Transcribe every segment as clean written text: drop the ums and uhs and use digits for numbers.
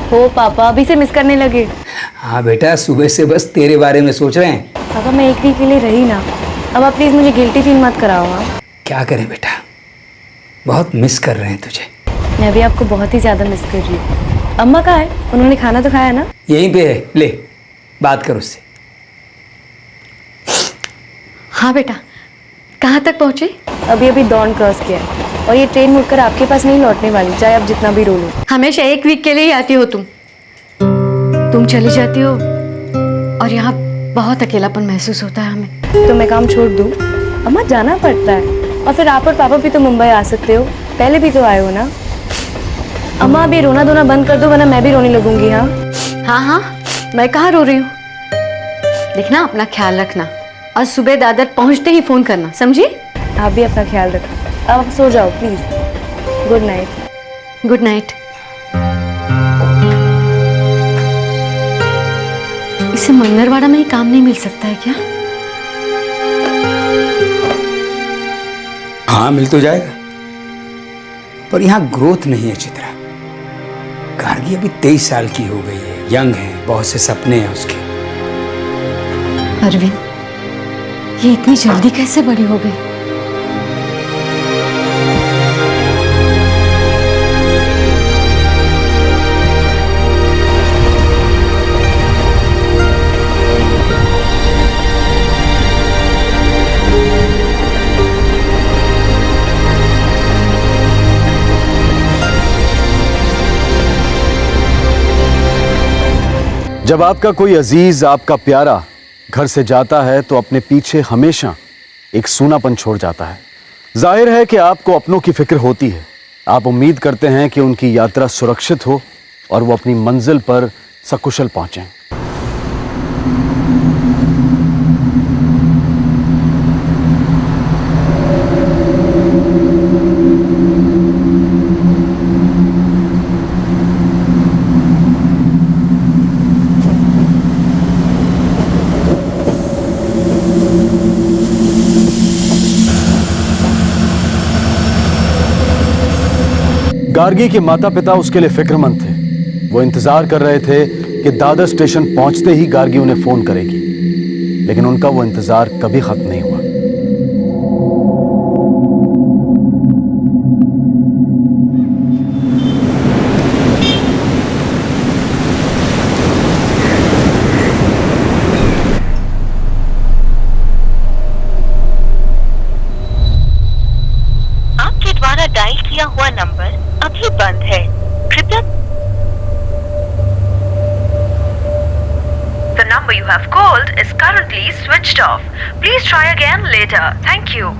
ओहो पापा, अभी से मिस करने लगे। हाँ बेटा, सुबह से बस तेरे बारे में सोच रहे हैं। पापा मैं एक वीक के लिए रही ना, अब आप प्लीज़ मुझे गिल्टी फील मत कराओ। हाँ क्या करें बेटा, बहुत मिस कर रहे हैं तुझे। मैं भी आपको बहुत ही ज़्यादा मिस कर रही हूँ। अम्मा कहाँ है? उन्होंने खाना तो खाया ना? यहीं पे है, ले बात कर उससे। हाँ बेटा, कहाँ तक पहुँचे? अभी अभी डॉन क्रॉस किया है और ये ट्रेन मुड़कर आपके पास नहीं लौटने वाली, चाहे आप जितना भी रो लो। हमेशा एक वीक के लिए ही आती हो तुम चली जाती हो और यहाँ बहुत अकेलापन महसूस होता है हमें। तो मैं काम छोड़ दूँ? अम्मा जाना पड़ता है, और फिर आप और पापा भी तो मुंबई आ सकते हो, पहले भी तो आए हो ना। अम्मा अभी रोना धोना बंद कर दो वरना मैं भी रोने लगूंगी। हाँ हाँ हाँ, मैं कहाँ रो रही हूँ। देखना, अपना ख्याल रखना और सुबह दादर पहुँचते ही फोन करना, समझी? आप भी अपना ख्याल रखो। अब आप सो जाओ please. Good night. Good night. इसे मंगलवाड़ा में ही काम नहीं मिल सकता है क्या? हाँ मिल तो जाएगा, पर यहाँ ग्रोथ नहीं है चित्रा। गार्गी अभी 23 साल की हो गई है, यंग है, बहुत से सपने हैं उसके। अरविंद, ये इतनी जल्दी कैसे बड़ी हो गई? जब आपका कोई अजीज, आपका प्यारा घर से जाता है तो अपने पीछे हमेशा एक सूनापन छोड़ जाता है। जाहिर है कि आपको अपनों की फिक्र होती है। आप उम्मीद करते हैं कि उनकी यात्रा सुरक्षित हो और वो अपनी मंजिल पर सकुशल पहुंचें। गार्गी के माता पिता उसके लिए फिक्रमंद थे। वो इंतजार कर रहे थे कि दादर स्टेशन पहुंचते ही गार्गी उन्हें फोन करेगी, लेकिन उनका वो इंतजार कभी खत्म नहीं हुआ। आपके द्वारा डायल किया हुआ नंबर अभी बंद है, कृपया। The number you have called is currently switched off. Please try again later. Thank you.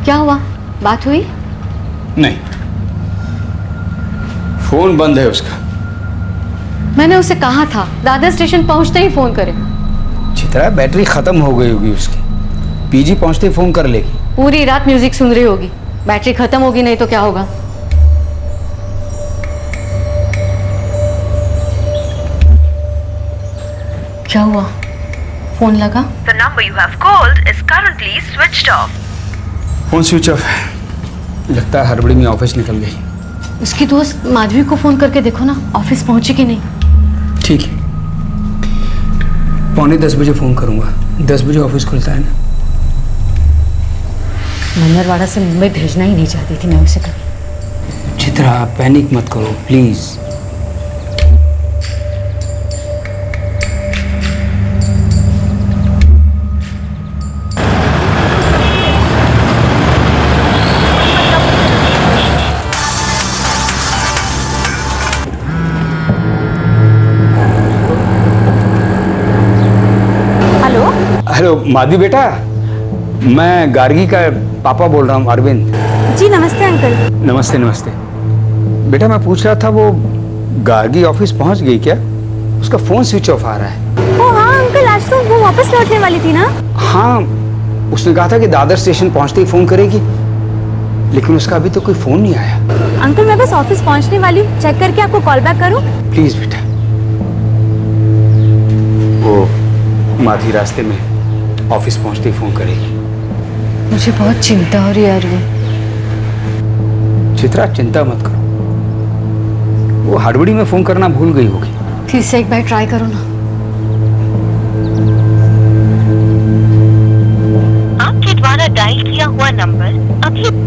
क्या हुआ? बात हुई? नहीं, फोन बंद है उसका। मैंने उसे कहा था दादर स्टेशन पहुंचते ही फोन करे। चित्रा, बैटरी खत्म हो गई होगी उसकी, पीजी पहुंचते ही फोन कर लेगी। पूरी रात म्यूजिक सुन रही होगी, बैटरी खत्म होगी नहीं तो क्या होगा? क्या हुआ? फोन लगा? The number you have called is currently switched off. Phone switch off है, लगता है हड़बड़ी में ऑफिस निकल गई। उसकी दोस्त माधवी को फोन करके देखो ना, ऑफिस पहुंची कि नहीं। ठीक है, 9:45 बजे फोन करूंगा। 10 बजे ऑफिस खुलता है ना। मंगलवाड़ा से मुंबई भेजना ही नहीं चाहती थी मैं उसे कभी। चित्रा, पैनिक मत करो प्लीज। हेलो हेलो माधवी बेटा, मैं गार्गी का पापा बोल रहा हूँ, अरविंद। जी नमस्ते अंकल। नमस्ते नमस्ते। बेटा मैं पूछ रहा था, वो गार्गी ऑफिस पहुंच गई क्या? उसका फोन स्विच ऑफ आ रहा है। ओ हाँ अंकल, आज तो वो वापस लौटने वाली थी ना। हाँ, उसने कहा था कि दादर स्टेशन पहुंचते ही फोन करेगी, लेकिन उसका अभी तो कोई फोन नहीं आया। अंकल मैं बस ऑफिस पहुंचने वाली हूँ, चेक करके आपको कॉल बैक करूँ? प्लीज बेटा। वो माधवी रास्ते में ऑफिस पहुंचते ही फोन करेगी। मुझे बहुत चिंता हो रही है अरविंद। चित्रा, चिंता मत करो, वो हड़बड़ी में फोन करना भूल गई होगी। फिर से एक बार ट्राई करो ना। आपके द्वारा डायल किया हुआ नंबर अभी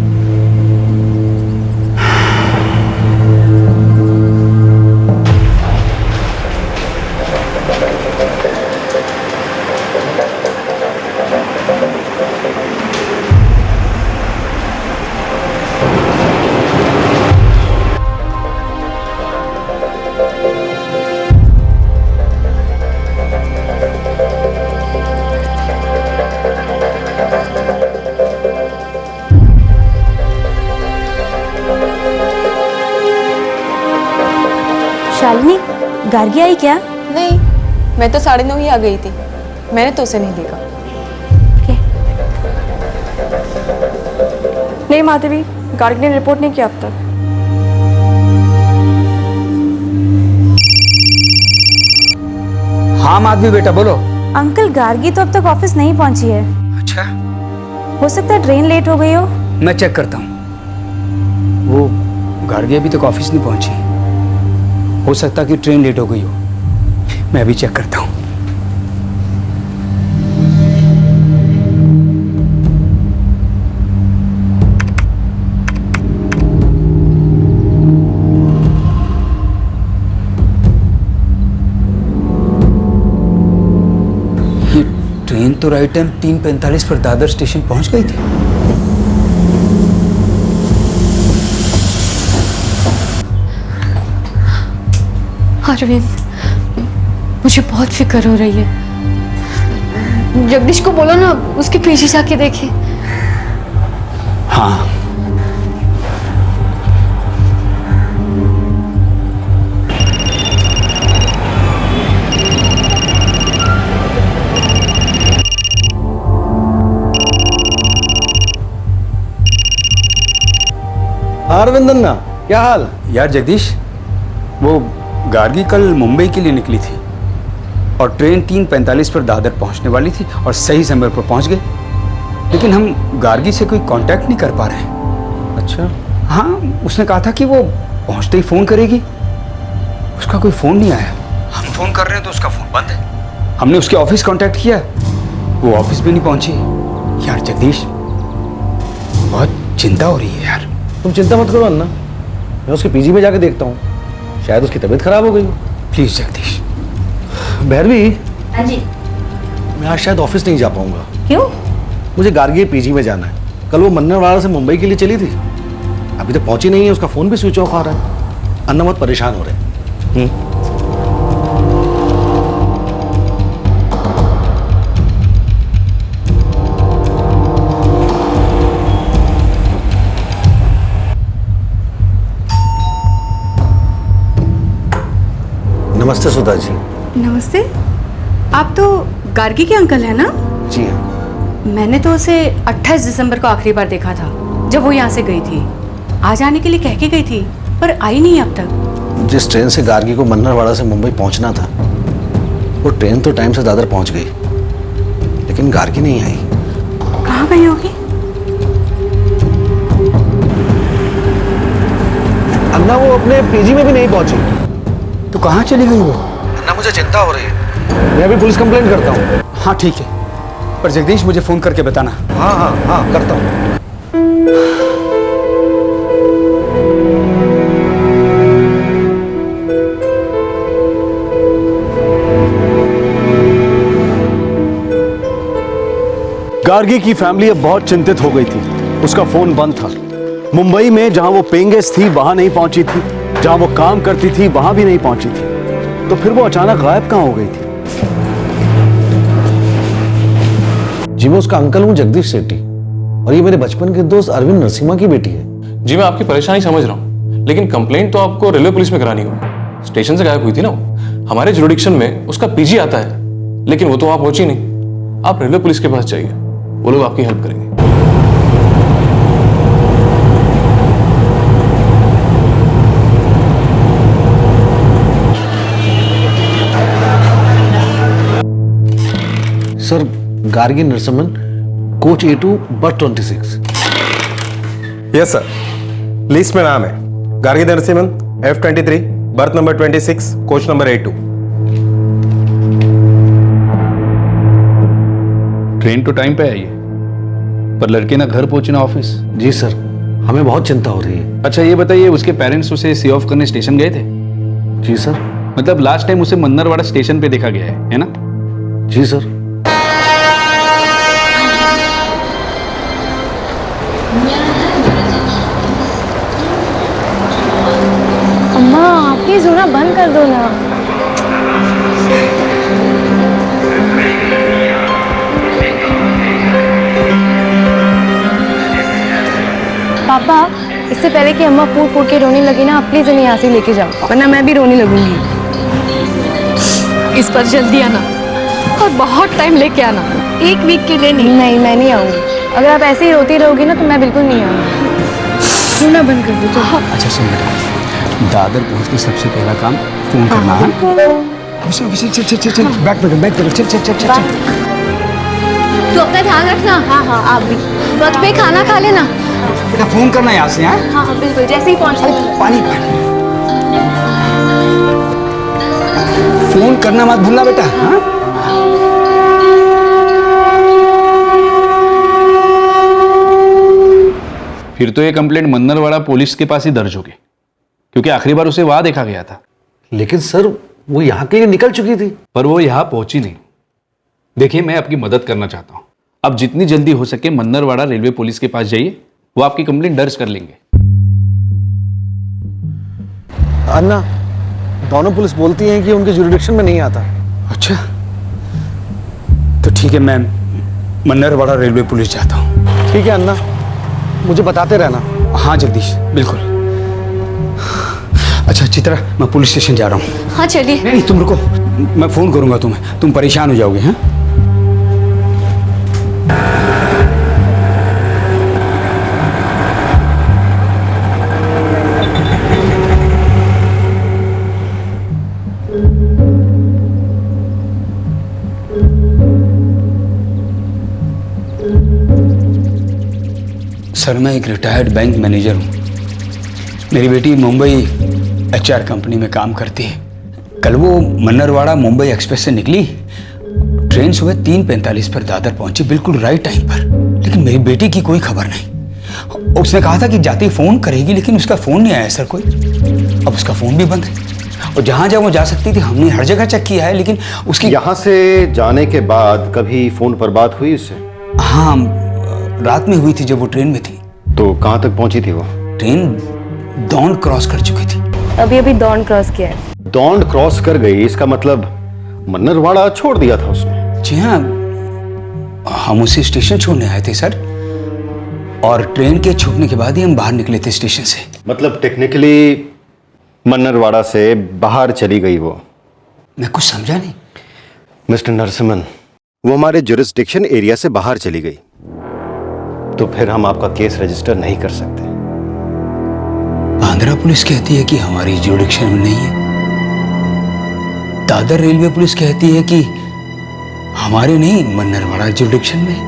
शालिनी, गार्गी आई क्या? नहीं, मैं तो 9:30 ही आ गई थी। मैंने तो उसे नहीं देखा। नहीं माधवी, गार्गी ने रिपोर्ट नहीं किया अब तक। हाँ माधवी बेटा बोलो। अंकल, गार्गी तो अब तक ऑफिस नहीं पहुंची है। अच्छा, हो सकता है ट्रेन लेट हो गई हो। मैं चेक करता हूँ। वो गार्गी अभी तक ऑफिस नहीं पहुंची, हो सकता कि ट्रेन लेट हो गई हो। मैं अभी चेक करता हूँ। ये ट्रेन तो राइट टाइम 3:45 पर दादर स्टेशन पहुंच गई थी। अरविंद, मुझे बहुत फिक्र हो रही है। जगदीश को बोलो ना, उसके पीछे जाके देखे। हाँ, अरविंद अन्ना, क्या हाल? यार जगदीश, वो गार्गी कल मुंबई के लिए निकली थी और ट्रेन 3:45 पर दादर पहुंचने वाली थी और सही समय पर पहुंच गई, लेकिन हम गार्गी से कोई कांटेक्ट नहीं कर पा रहे हैं। अच्छा, हाँ, उसने कहा था कि वो पहुंचते ही फ़ोन करेगी। उसका कोई फ़ोन नहीं आया। हम फ़ोन कर रहे हैं तो उसका फ़ोन बंद है। हमने उसके ऑफिस कांटेक्ट किया, वो ऑफिस भी नहीं पहुंची। यार जगदीश, बहुत चिंता हो रही है यार। तुम चिंता मत करो अन्ना, मैं उसके पीजी में जाके देखता हूँ, शायद उसकी तबीयत खराब हो गई हो। प्लीज़ जगदीश। भैरवी, हाँ जी। मैं आज शायद ऑफिस नहीं जा पाऊंगा। क्यों? मुझे गार्गी पीजी में जाना है। कल वो मन्नरवाड़ा से मुंबई के लिए चली थी, अभी तक पहुंची नहीं है। उसका फ़ोन भी स्विच ऑफ आ रहा है। अन्ना बहुत परेशान हो रहे हैं। नमस्ते सुधा जी। नमस्ते। आप तो गार्गी के अंकल हैं ना? जी हाँ। मैंने तो उसे 28 दिसंबर को आखिरी बार देखा था, जब वो यहाँ से गई थी। आज आने के लिए कह के गई थी, पर आई नहीं अब तक। जिस ट्रेन से गार्गी को मन्नरवाड़ा से मुंबई पहुंचना था, वो ट्रेन तो टाइम से दादर पहुंच गई, लेकिन गार्गी नहीं आई। कहाँ गई होगी? अन्ना, वो अपने पीजी में भी नहीं पहुंची। तो कहाँ चली गई वो? अन्ना, मुझे चिंता हो रही है। मैं अभी पुलिस कंप्लेंट करता हूँ। हाँ ठीक है, पर जगदीश मुझे फ़ोन करके बताना। हाँ हाँ हाँ, करता हूँ। गार्गी की फैमिली अब बहुत चिंतित हो गई थी। उसका फोन बंद था। मुंबई में जहां वो पेइंग गेस्ट थी वहां नहीं पहुंची थी, जहां वो काम करती थी वहां भी नहीं पहुंची थी। तो फिर वो अचानक गायब कहां हो गई थी? जी, मैं उसका अंकल हूँ, जगदीश सेठी, और ये मेरे बचपन के दोस्त अरविंद नरसिम्हा की बेटी है। जी, मैं आपकी परेशानी समझ रहा हूँ, लेकिन कंप्लेंट तो आपको रेलवे पुलिस में करानी होगी। स्टेशन से गायब हुई थी ना वो। हमारे जुरिडिक्शन में उसका पीजी आता है, लेकिन वो तो वहां पहुंची नहीं। आप रेलवे पुलिस के पास जाइए, वो लोग आपकी हेल्प करेंगे। Sir, Gargi Narasimhan, coach A2 बस 26। यस सर, लिस्ट में नाम है Gargi Narasimhan F23 birth number 26, coach number 82। Train तो टाइम पे आई है, पर लड़के ना घर पहुंचे ना ऑफिस। जी सर, हमें बहुत चिंता हो रही है। अच्छा ये बताइए, उसके पेरेंट्स उसे सी ऑफ करने स्टेशन गए थे? जी सर। मतलब लास्ट टाइम उसे मन्नरवाड़ा स्टेशन पे देखा गया है ना? जी सर। अम्मा आप प्लीज रोना बंद कर दो ना। पापा, इससे पहले कि अम्मा फूट फूट के रोने लगी ना, आप प्लीज इन्हें यहाँ से लेके जाओ, वरना मैं भी रोने लगूंगी। इस पर जल्दी आना और बहुत टाइम लेके आना, 1 वीक के लिए नहीं। नहीं मैं नहीं आऊंगी। अगर आप ऐसे ही रोती रहोगी ना तो मैं बिल्कुल नहीं आऊंगी। रोना बंद कर दो। चलो। अच्छा सुन बेटा, दादर पहुंच के सबसे पहला काम फोन करना है। चल बैक पे चल। तू अपना ध्यान रखना। हाँ हाँ आप भी। वक्त पे खाना खा लेना। बेटा फोन करना यहाँ से। हाँ हाँ हाँ बिल्कुल, जैसे ही पहुंचे। पानी फोन करना मत भूलना बेटा। हाँ फिर तो ये कंप्लेंट मन्नरवाड़ा पुलिस के पास ही दर्ज होगी, क्योंकि आखिरी बार उसे वहां देखा गया था। लेकिन सर वो यहाँ के लिए निकल चुकी थी। पर वो यहां पहुंची नहीं। देखिए मैं आपकी मदद करना चाहता हूं, अब जितनी जल्दी हो सके मन्नरवाड़ा रेलवे पुलिस के पास जाइए, वो आपकी कंप्लेंट दर्ज कर लेंगे। अन्ना, दोनों पुलिस बोलती हैं कि उनके जुरिडिक्शन में नहीं आता। अच्छा तो ठीक है, मैं मन्नरवाड़ा रेलवे पुलिस जाता हूं। ठीक है अन्ना, मुझे बताते रहना। हाँ जगदीश बिल्कुल। अच्छा चित्रा, मैं पुलिस स्टेशन जा रहा हूँ। हाँ चलिए। नहीं तुम रुको, मैं फोन करूंगा तुम्हें, तुम परेशान हो जाओगे। हाँ सर, मैं एक रिटायर्ड बैंक मैनेजर हूँ। मेरी बेटी मुंबई HR कंपनी में काम करती है। कल वो मन्नरवाड़ा मुंबई एक्सप्रेस से निकली, ट्रेन सुबह 3:45 पर दादर पहुंची, बिल्कुल राइट टाइम पर। लेकिन मेरी बेटी की कोई खबर नहीं। उसने कहा था कि जाते ही फोन करेगी, लेकिन उसका फोन नहीं आया सर कोई। अब उसका फोन भी बंद है, और जहां जहां वो जा सकती थी हमने हर जगह चेक किया है, लेकिन उसकी। यहाँ से जाने के बाद कभी फोन पर बात हुई उससे? हाँ रात में हुई थी जब वो ट्रेन में थी। तो कहाँ तक पहुंची थी वो? ट्रेन दौंड क्रॉस कर चुकी थी। अभी दौंड क्रॉस किया है। दौंड क्रॉस कर गई, इसका मतलब मन्नरवाड़ा छोड़ दिया था उसने? जी हाँ, हम उसे स्टेशन छोड़ने आए थे सर, और ट्रेन के छूटने के बाद ही हम बाहर निकले थे स्टेशन से। मतलब टेक्निकली मन्नरवाड़ा से बाहर चली गई वो? मैं कुछ समझा नहीं। मिस्टर नरसिम्हन, वो हमारे जुरिस्डिक्शन एरिया से बाहर चली गई तो फिर हम आपका केस रजिस्टर नहीं कर सकते। आंध्रा पुलिस कहती है कि हमारी जुरिडिक्शन में नहीं है, दादर रेलवे पुलिस कहती है कि हमारे नहीं मन्नरवाड़ा जुरिडिक्शन में,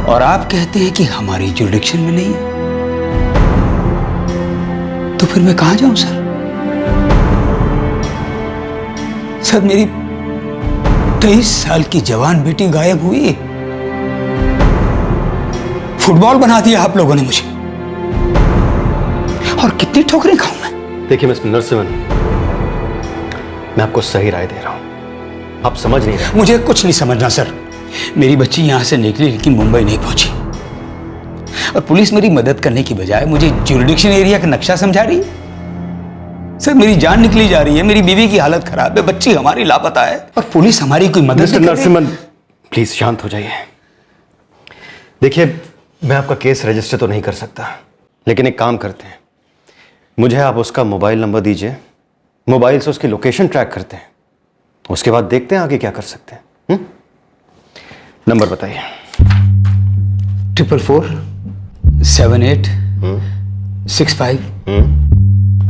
और आप कहते हैं कि हमारी जुरिडिक्शन में नहीं है। तो फिर मैं कहां जाऊं सर? सर मेरी 23 साल की जवान बेटी गायब हुई, फुटबॉल बना दिया आप लोगों ने मुझे, और कितनी ठोकरें खाऊं मैं? देखिए मिस्टर नरसिम्हन, मैं आपको सही राय दे रहा हूं, आप समझ नहीं रहे। मुझे कुछ नहीं समझना सर। मेरी बच्ची यहां से निकली लेकिन मुंबई नहीं पहुंची, और पुलिस मेरी मदद करने की बजाय मुझे जुरिडिक्शन एरिया का नक्शा समझा रही है। सर मेरी जान निकली जा रही है, मेरी बीवी की हालत खराब है, बच्ची हमारी लापता है, और पुलिस हमारी कोई मदद मिस्टर नहीं कर रही। नरसिम्हन प्लीज शांत हो जाइए। देखिए मैं आपका केस रजिस्टर तो नहीं कर सकता, लेकिन एक काम करते हैं, मुझे आप उसका मोबाइल नंबर दीजिए, मोबाइल से उसकी लोकेशन ट्रैक करते हैं, उसके बाद देखते हैं आगे क्या कर सकते हैं। नंबर बताइए। 444 78 65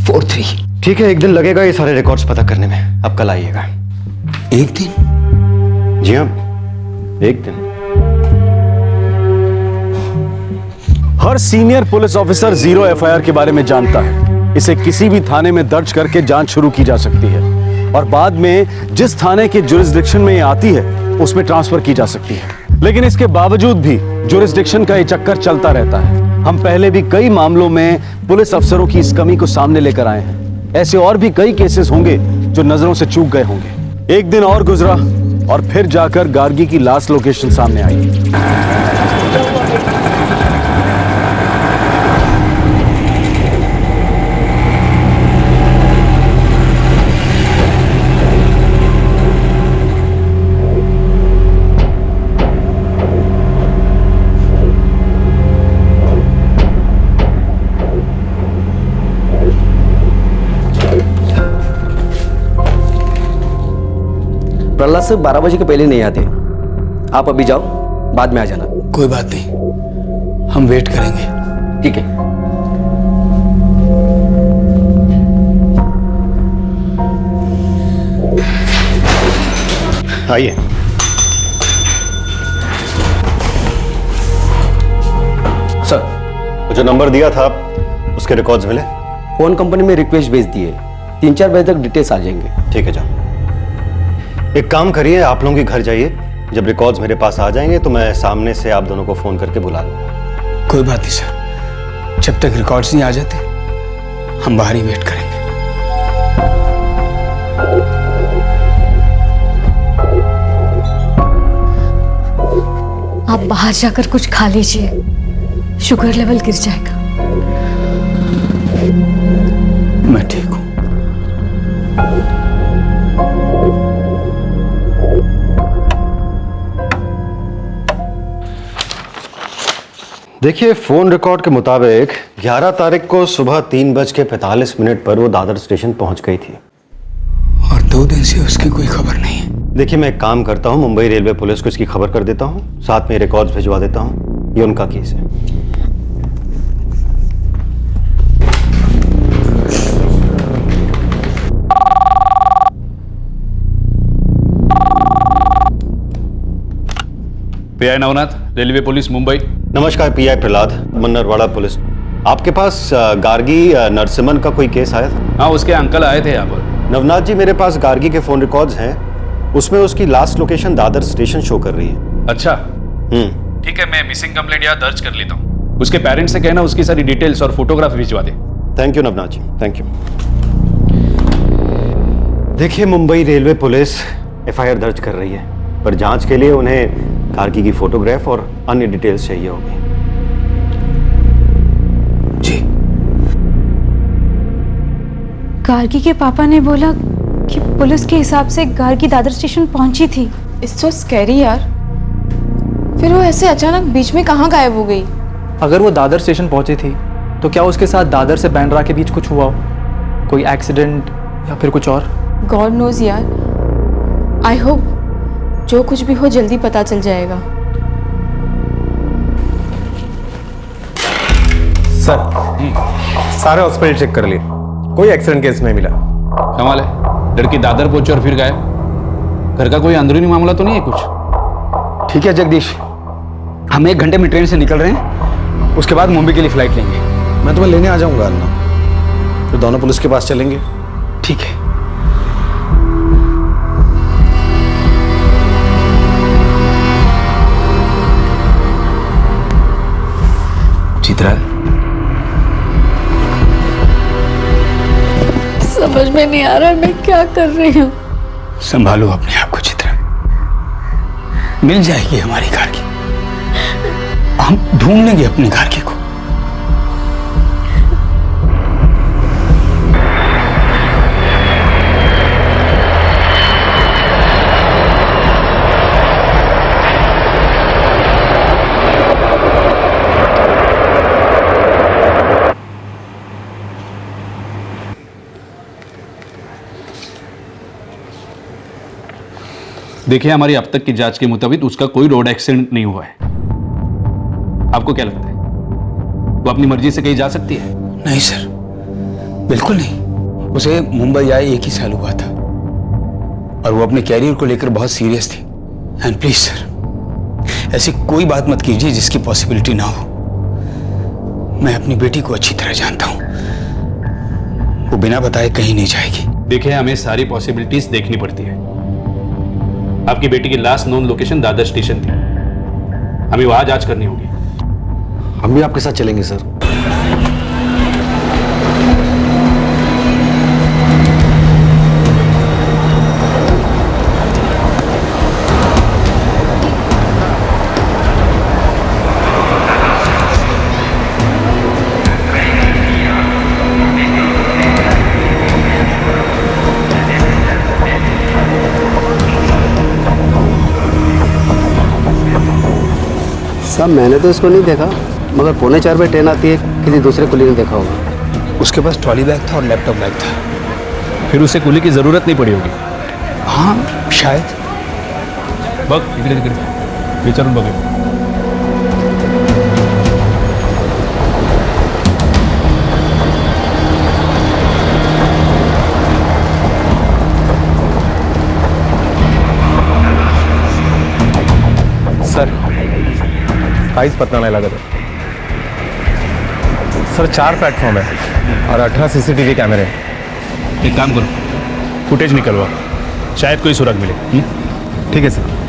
43। ठीक है, एक दिन लगेगा ये सारे रिकॉर्ड्स पता करने में, आप कल आइएगा। एक दिन? जी हाँ, एक दिन। हर सीनियर पुलिस ऑफिसर 0 FIR के बारे में जानता है, इसे किसी भी थाने में दर्ज करके जांच शुरू की जा सकती है और बाद में जिस थाने के जुरिस्डिक्शन में ये आती है उसमें ट्रांसफर की जा सकती है। लेकिन इसके बावजूद भी जुरिस्डिक्शन का ये चक्कर चलता रहता है। हम पहले भी कई मामलों में पुलिस अफसरों की इस कमी को सामने लेकर आए हैं। ऐसे और भी कई केसेस होंगे जो नजरों से चूक गए होंगे। एक दिन और गुजरा और फिर जाकर गार्गी की लास्ट लोकेशन सामने आई। प्रहलाद से 12 बजे के पहले नहीं आते। आप अभी जाओ, बाद में आ जाना। कोई बात नहीं, हम वेट करेंगे। ठीक है। आइए। सर, जो नंबर दिया था उसके रिकॉर्ड्स मिले? फोन कंपनी में रिक्वेस्ट भेज दिए, 3-4 बजे तक डिटेल्स आ जाएंगे। ठीक है, जाओ। एक काम करिए, आप लोगों के घर जाइए। जब रिकॉर्ड्स मेरे पास आ जाएंगे तो मैं सामने से आप दोनों को फोन करके बुला लूंगा। कोई बात नहीं सर, जब तक रिकॉर्ड्स नहीं आ जाते हम बाहर ही वेट करेंगे। आप बाहर जाकर कुछ खा लीजिए, शुगर लेवल गिर जाएगा। मैं ठीक हूं। देखिए, फोन रिकॉर्ड के मुताबिक 11 तारीख को सुबह 3:45 पर वो दादर स्टेशन पहुंच गई थी और 2 दिन से उसकी कोई खबर नहीं है। देखिए, मैं एक काम करता हूं, मुंबई रेलवे पुलिस को इसकी खबर कर देता हूं, साथ में रिकॉर्ड्स भिजवा देता हूं। ये उनका केस है। Pi Navnath, railway police Mumbai. नमस्कार पीआई प्रहलाद, मन्नरवाड़ा पुलिस। आपके पास गार्गी नरसिम्हन का कोई केस आया था? हाँ, उसके अंकल आए थे यहाँ पर। नवनाथ जी, मेरे पास गार्गी के फोन रिकॉर्ड्स हैं, उसमें उसकी last location Dadar station show कर रही है। अच्छा, ठीक है, मैं मिसिंग कंप्लेंट यहाँ दर्ज कर लेता हूँ। उसके पेरेंट्स से कहना उसकी सारी डिटेल्स और फोटोग्राफ भिजवा दे। Thank you Navnath ji, thank you. देखिए, मुंबई रेलवे पुलिस एफआईआर दर्ज कर रही है, पर जांच के लिए उन्हें गार्गी की फोटोग्राफ और अन्य डिटेल्स चाहिए होगी। जी। गार्गी के पापा ने बोला कि पुलिस के हिसाब से गार्गी दादर स्टेशन पहुंची थी। इट्स सो स्कैरी यार। फिर वो ऐसे अचानक बीच में कहाँ गायब हो गई? अगर वो दादर स्टेशन पहुंची थी तो क्या उसके साथ दादर से बांद्रा के बीच कुछ हुआ हो? कोई एक्सीडेंट या फिर कुछ और? गॉड नोज यार। आई होप जो कुछ भी हो जल्दी पता चल जाएगा। सर, सारे हॉस्पिटल चेक कर लिए, कोई एक्सीडेंट केस नहीं मिला। कमाल है, लड़की दादर पहुंची और फिर गायब। घर का कोई अंदरूनी मामला तो नहीं है कुछ? ठीक है जगदीश, हम 1 घंटे में ट्रेन से निकल रहे हैं, उसके बाद मुंबई के लिए फ्लाइट लेंगे। मैं तुम्हें लेने आ जाऊंगा अन्ना, फिर दोनों पुलिस के पास चलेंगे। ठीक है। चित्रा, समझ में नहीं आ रहा मैं क्या कर रही हूँ। संभालो अपने आप को चित्रा, मिल जाएगी हमारी गार्गी। हम ढूंढ लेंगे अपनी गार्गी को। देखिए, हमारी अब तक की जांच के मुताबिक उसका कोई रोड एक्सीडेंट नहीं हुआ है। आपको क्या लगता है, वो अपनी मर्जी से कहीं जा सकती है? नहीं सर, बिल्कुल नहीं। उसे मुंबई आए 1 ही साल हुआ था और वो अपने कैरियर को लेकर बहुत सीरियस थी। एंड प्लीज सर, ऐसी कोई बात मत कीजिए जिसकी पॉसिबिलिटी ना हो। मैं अपनी बेटी को अच्छी तरह जानता हूं। वो बिना बताए कहीं नहीं जाएगी। देखिए, हमें सारी पॉसिबिलिटीज देखनी पड़ती है। आपकी बेटी की last known location Dadar station थी, हमें वहां जांच करनी होगी। हम भी आपके साथ चलेंगे सर। साहब मैंने तो इसको नहीं देखा, मगर 3:45 बजे ट्रेन आती है, किसी दूसरे कुली ने देखा होगा। उसके पास ट्रॉली बैग था और लैपटॉप बैग था। फिर उसे कुली की जरूरत नहीं पड़ी होगी। हाँ शायद। बघ इकडे तिकडे विचारून बघू। सर काहीच पत्ता नाही लागत आहे सर। 4 प्लेटफॉर्म है और 18 सीसीटीवी कैमरे हैं। एक काम करो, फुटेज निकलवा, शायद कोई सुराग मिले। ठीक है सर।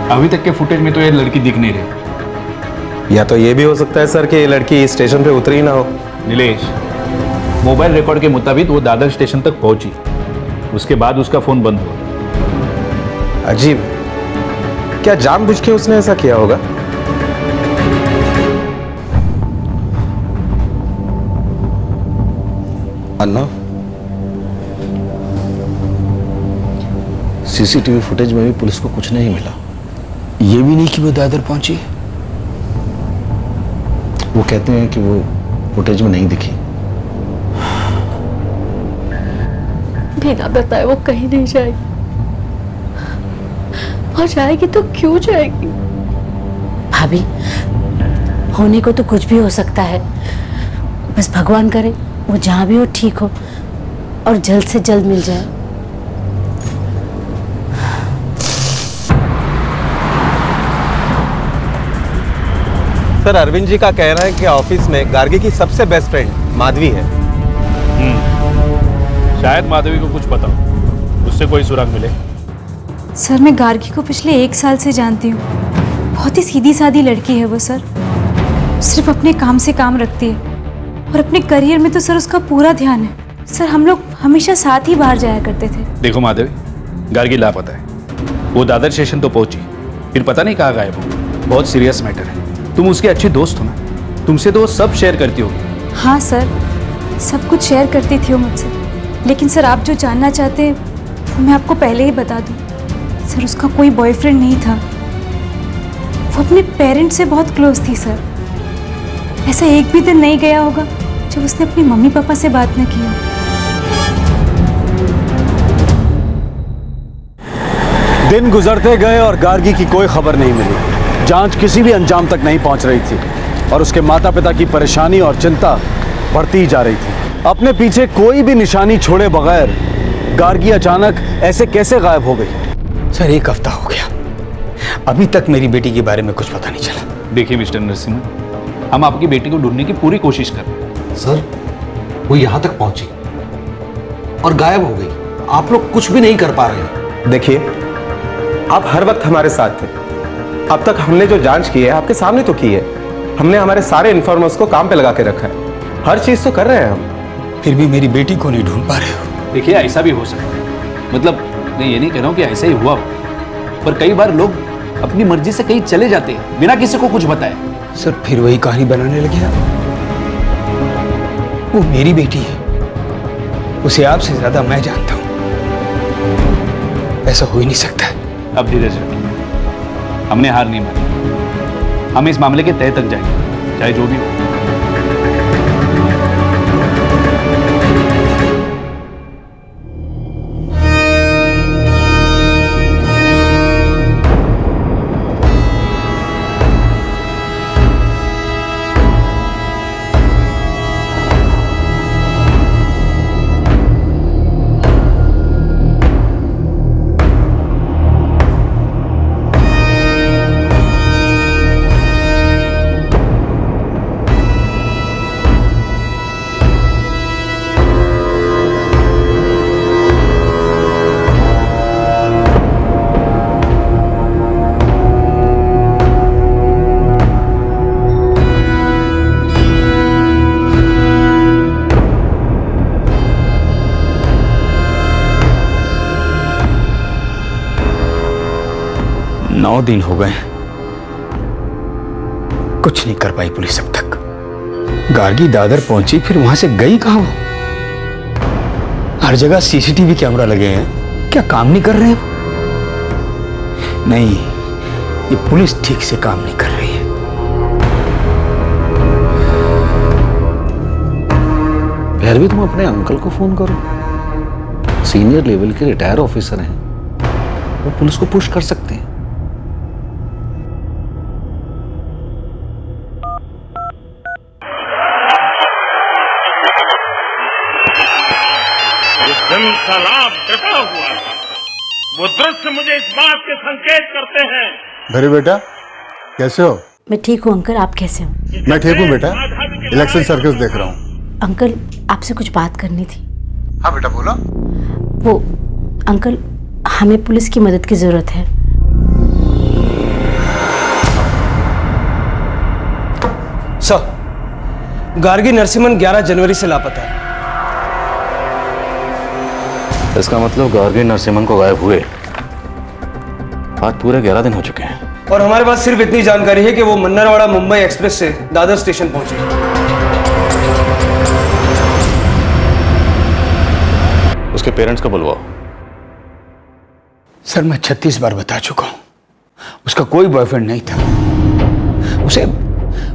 अभी तक के फुटेज में तो ये लड़की दिख नहीं रही। या तो ये भी हो सकता है सर कि ये लड़की स्टेशन पे उतरी ना हो। नीलेश, मोबाइल रिकॉर्ड के मुताबिक वो दादर स्टेशन तक पहुंची, उसके बाद उसका फोन बंद हुआ। अजीब, क्या जानबूझ के उसने ऐसा किया होगा? अन्ना, सीसीटीवी फुटेज में भी पुलिस को कुछ नहीं मिला। ये भी नहीं कि वो दादर पहुंची। वो कहते हैं कि वो फुटेज में नहीं दिखी। बिना बताए वो कहीं नहीं जाएगी, और जाएगी तो क्यों जाएगी? भाभी, होने को तो कुछ भी हो सकता है, बस भगवान करे वो जहां भी हो ठीक हो और जल्द से जल्द मिल जाए। सर अरविंद जी का कहना है कि ऑफिस में गार्गी की सबसे बेस्ट फ्रेंड माधवी है। शायद माधवी को कुछ पता हो, उससे कोई सुराग मिले। सर मैं गार्गी को पिछले 1 साल से जानती हूँ। बहुत ही सीधी सादी लड़की है वो सर, सिर्फ अपने काम से काम रखती है और अपने करियर में तो सर उसका पूरा ध्यान है। सर हम लोग हमेशा साथ ही बाहर जाया करते थे। देखो माधवी, गार्गी लापता है। वो दादर स्टेशन तो पहुंची, फिर पता नहीं कहाँ गायब हो। बहुत सीरियस मैटर है। तुम उसकी अच्छी दोस्त हो ना, तुमसे तो वो सब शेयर करती होगी। हाँ सर, सब कुछ शेयर करती थी वो मुझसे, लेकिन सर आप जो जानना चाहते हैं वो मैं आपको पहले ही बता दूं। सर उसका कोई बॉयफ्रेंड नहीं था, वो अपने पेरेंट्स से बहुत क्लोज थी सर। ऐसा एक भी दिन नहीं गया होगा जब उसने अपने मम्मी पापा से बात न की हो। दिन गुजरते गए और गार्गी की कोई खबर नहीं मिली। जांच किसी भी अंजाम तक नहीं पहुंच रही थी और उसके माता पिता की परेशानी और चिंता बढ़ती ही जा रही थी। अपने पीछे कोई भी निशानी छोड़े बगैर गार्गी अचानक ऐसे कैसे गायब हो गई? सर 1 हफ्ता हो गया, अभी तक मेरी बेटी के बारे में कुछ पता नहीं चला। देखिए मिस्टर नरसिम्हा, हम आपकी बेटी को ढूंढने की पूरी कोशिश कर रहे हैं। सर वो यहां तक पहुंची और गायब हो गई, आप लोग कुछ भी नहीं कर पा रहे हैं। देखिए, आप हर वक्त हमारे साथ थे। अब तक हमने जो जांच की है आपके सामने तो की है। हमने हमारे सारे इन्फॉर्मर्स को काम पे लगा के रखा है, हर चीज तो कर रहे हैं हम। फिर भी मेरी बेटी को नहीं ढूंढ पा रहे हो। देखिए, ऐसा भी हो सकता है, मतलब मैं ये नहीं कह रहा हूँ कि ऐसा ही हुआ हो, पर कई बार लोग अपनी मर्जी से कहीं चले जाते हैं बिना किसी को कुछ बताए। सर फिर वही कहानी बनाने लगे आप। वो मेरी बेटी है, उसे आपसे ज्यादा मैं जानता हूं। ऐसा हो ही नहीं सकता। अब धीरज रखिए, हमने हार नहीं मानी। हम इस मामले के तह तक जाएंगे, चाहे जो भी हो। 9 दिन हो गए, कुछ नहीं कर पाई पुलिस अब तक। गार्गी दादर पहुंची, फिर वहां से गई कहां वो? हर जगह सीसीटीवी कैमरा लगे हैं, क्या काम नहीं कर रहे हैं? नहीं, ये पुलिस ठीक से काम नहीं कर रही है। फिर भी तुम अपने अंकल को फोन करो, सीनियर लेवल के रिटायर ऑफिसर हैं, वो पुलिस को पुश कर सकते हैं। सलाब डटा हुआ था, वो दृश्य मुझे इस बात के संकेत करते हैं। मेरे बेटा कैसे हो? मैं ठीक हूँ अंकल, आप कैसे हो? मैं ठीक हूँ बेटा, इलेक्शन सर्कस देख रहा हूँ। अंकल आपसे कुछ बात करनी थी। हाँ बेटा बोलो। वो अंकल, हमें पुलिस की मदद की जरूरत है। सर, गार्गी नरसिम्हन 11 जनवरी से लापता है। इसका मतलब गार्गी नरसिम्हन को गायब हुए आज पूरे 11 दिन हो चुके हैं। और हमारे पास सिर्फ इतनी जानकारी है कि वो मन्नरवाड़ा मुंबई एक्सप्रेस से दादर स्टेशन पहुंचे। उसके पेरेंट्स को बुलवाओ। सर, मैं 36 बार बता चुका हूं, उसका कोई बॉयफ्रेंड नहीं था।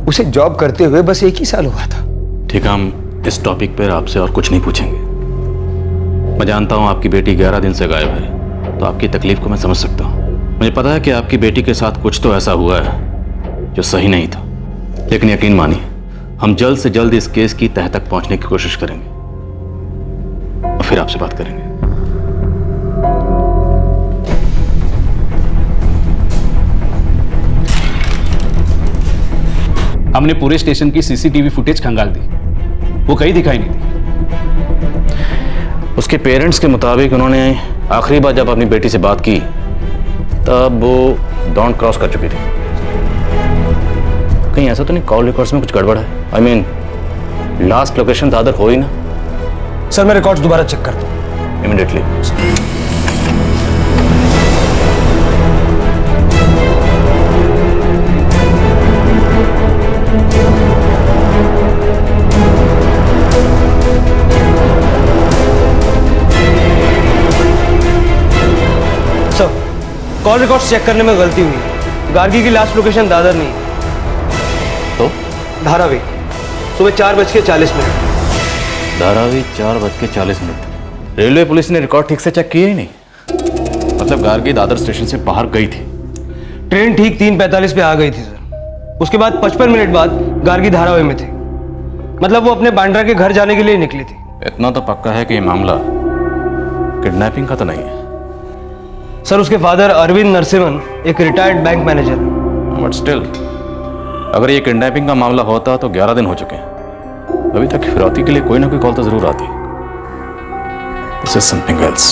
उसे जॉब करते हुए बस 1 ही साल हुआ था। ठीक है, हम इस टॉपिक पर आपसे और कुछ नहीं पूछेंगे। मैं जानता हूं आपकी बेटी 11 दिन से गायब है, तो आपकी तकलीफ को मैं समझ सकता हूं। मुझे पता है कि आपकी बेटी के साथ कुछ तो ऐसा हुआ है जो सही नहीं था, लेकिन यकीन मानिए हम जल्द से जल्द इस केस की तह तक पहुंचने की कोशिश करेंगे और फिर आपसे बात करेंगे। हमने पूरे स्टेशन की सीसीटीवी फुटेज खंगाल दी, वो कहीं दिखाई नहीं दी। उसके पेरेंट्स के मुताबिक उन्होंने आखिरी बार जब अपनी बेटी से बात की तब वो डॉन क्रॉस कर चुकी थी। कहीं ऐसा तो नहीं कॉल रिकॉर्ड्स में कुछ गड़बड़ है? I mean last location Dadar हो ही ना। सर, मैं रिकॉर्ड्स दोबारा चेक करता हूँ इमीडिएटली। कॉल रिकॉर्ड्स चेक करने में गलती हुई। गार्गी की लास्ट लोकेशन दादर नहीं तो धारावी, सुबह 4:40 धारावी 4:40। रेलवे पुलिस ने रिकॉर्ड ठीक से चेक किए ही नहीं। मतलब गार्गी दादर स्टेशन से बाहर गई थी। ट्रेन ठीक 3:45 पे आ गई थी सर। उसके बाद 55 मिनट बाद गार्गी धारावी में थी। मतलब वो अपने बांद्रा के घर जाने के लिए निकली थी। इतना तो पक्का है कि ये मामला किडनैपिंग का तो नहीं है। सर, उसके फादर अरविंद नरसिम्हन एक retired bank manager. But still अगर ये किडनैपिंग का मामला होता तो 11 दिन हो चुके हैं। अभी तक फिरौती के लिए कोई ना कोई कॉल तो जरूर आती। This is something else.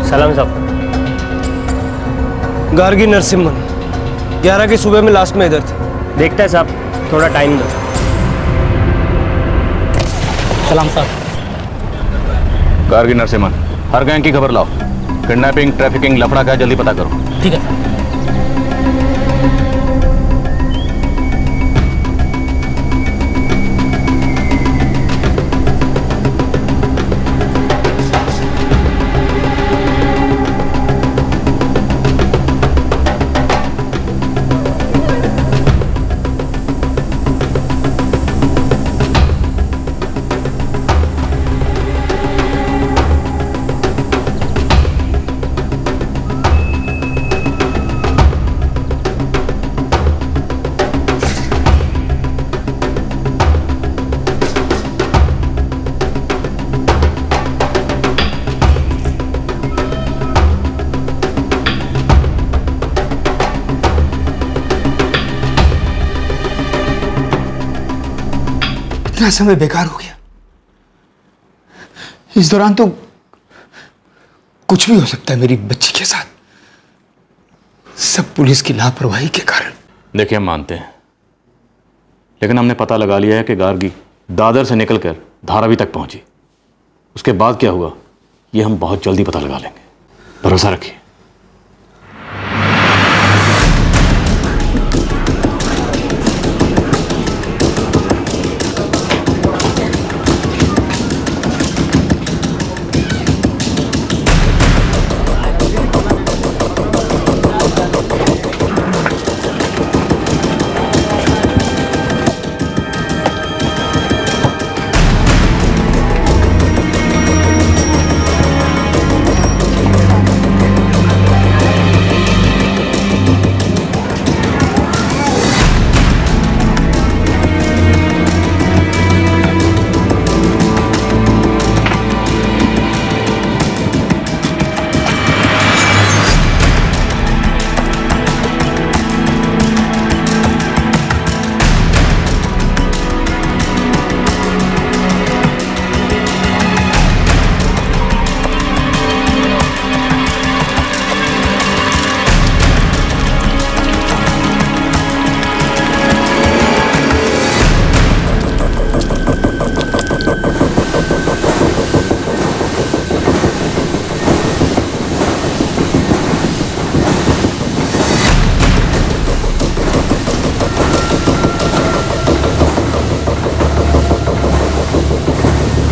सलाम साहब। गार्गी नरसिम्हन 11 की सुबह में लास्ट में इधर थे। देखते हैं साहब, थोड़ा टाइम दो। सलाम साहब। गार्गी नरसिम्हन, हर गैंग की खबर लाओ। किडनैपिंग, ट्रैफिकिंग, लफड़ा क्या, जल्दी पता करो। ठीक है। इतना समय बेकार हो गया। इस दौरान तो कुछ भी हो सकता है मेरी बच्ची के साथ, सब पुलिस की लापरवाही के कारण। देखिए, हम मानते हैं, लेकिन हमने पता लगा लिया है कि गार्गी दादर से निकलकर धारावी तक पहुंची। उसके बाद क्या हुआ ये हम बहुत जल्दी पता लगा लेंगे, भरोसा रखिए।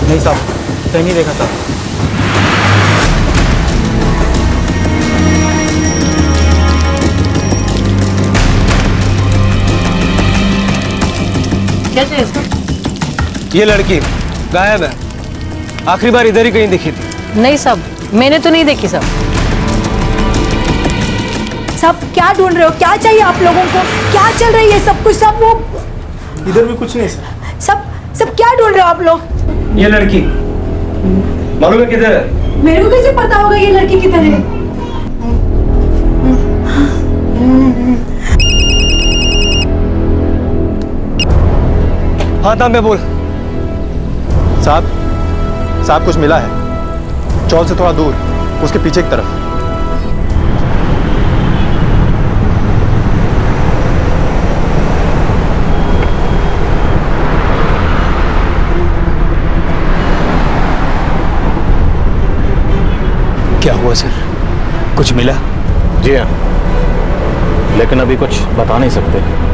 नहीं साहब, कहीं नहीं देखा साहब। क्या चाहिए इसको? ये लड़की गायब है, आखिरी बार इधर ही कहीं दिखी थी। नहीं साहब, मैंने तो नहीं देखी साहब। सब क्या ढूंढ रहे हो? क्या चाहिए आप लोगों को? क्या चल रही है सब कुछ? सब वो इधर भी कुछ नहीं सर। सब क्या ढूंढ रहे हो आप लोग? ये लड़की मालूम है किधर है? मेरे को कैसे पता होगा ये लड़की किधर है? हाँ तांबे बोल। साहब कुछ मिला है, चौल से थोड़ा दूर, उसके पीछे की तरफ। क्या हुआ सर, कुछ मिला? जी हाँ, लेकिन अभी कुछ बता नहीं सकते।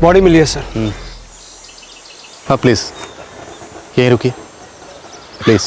बॉडी मिली है सर। हाँ प्लीज यहीं रुकिए प्लीज।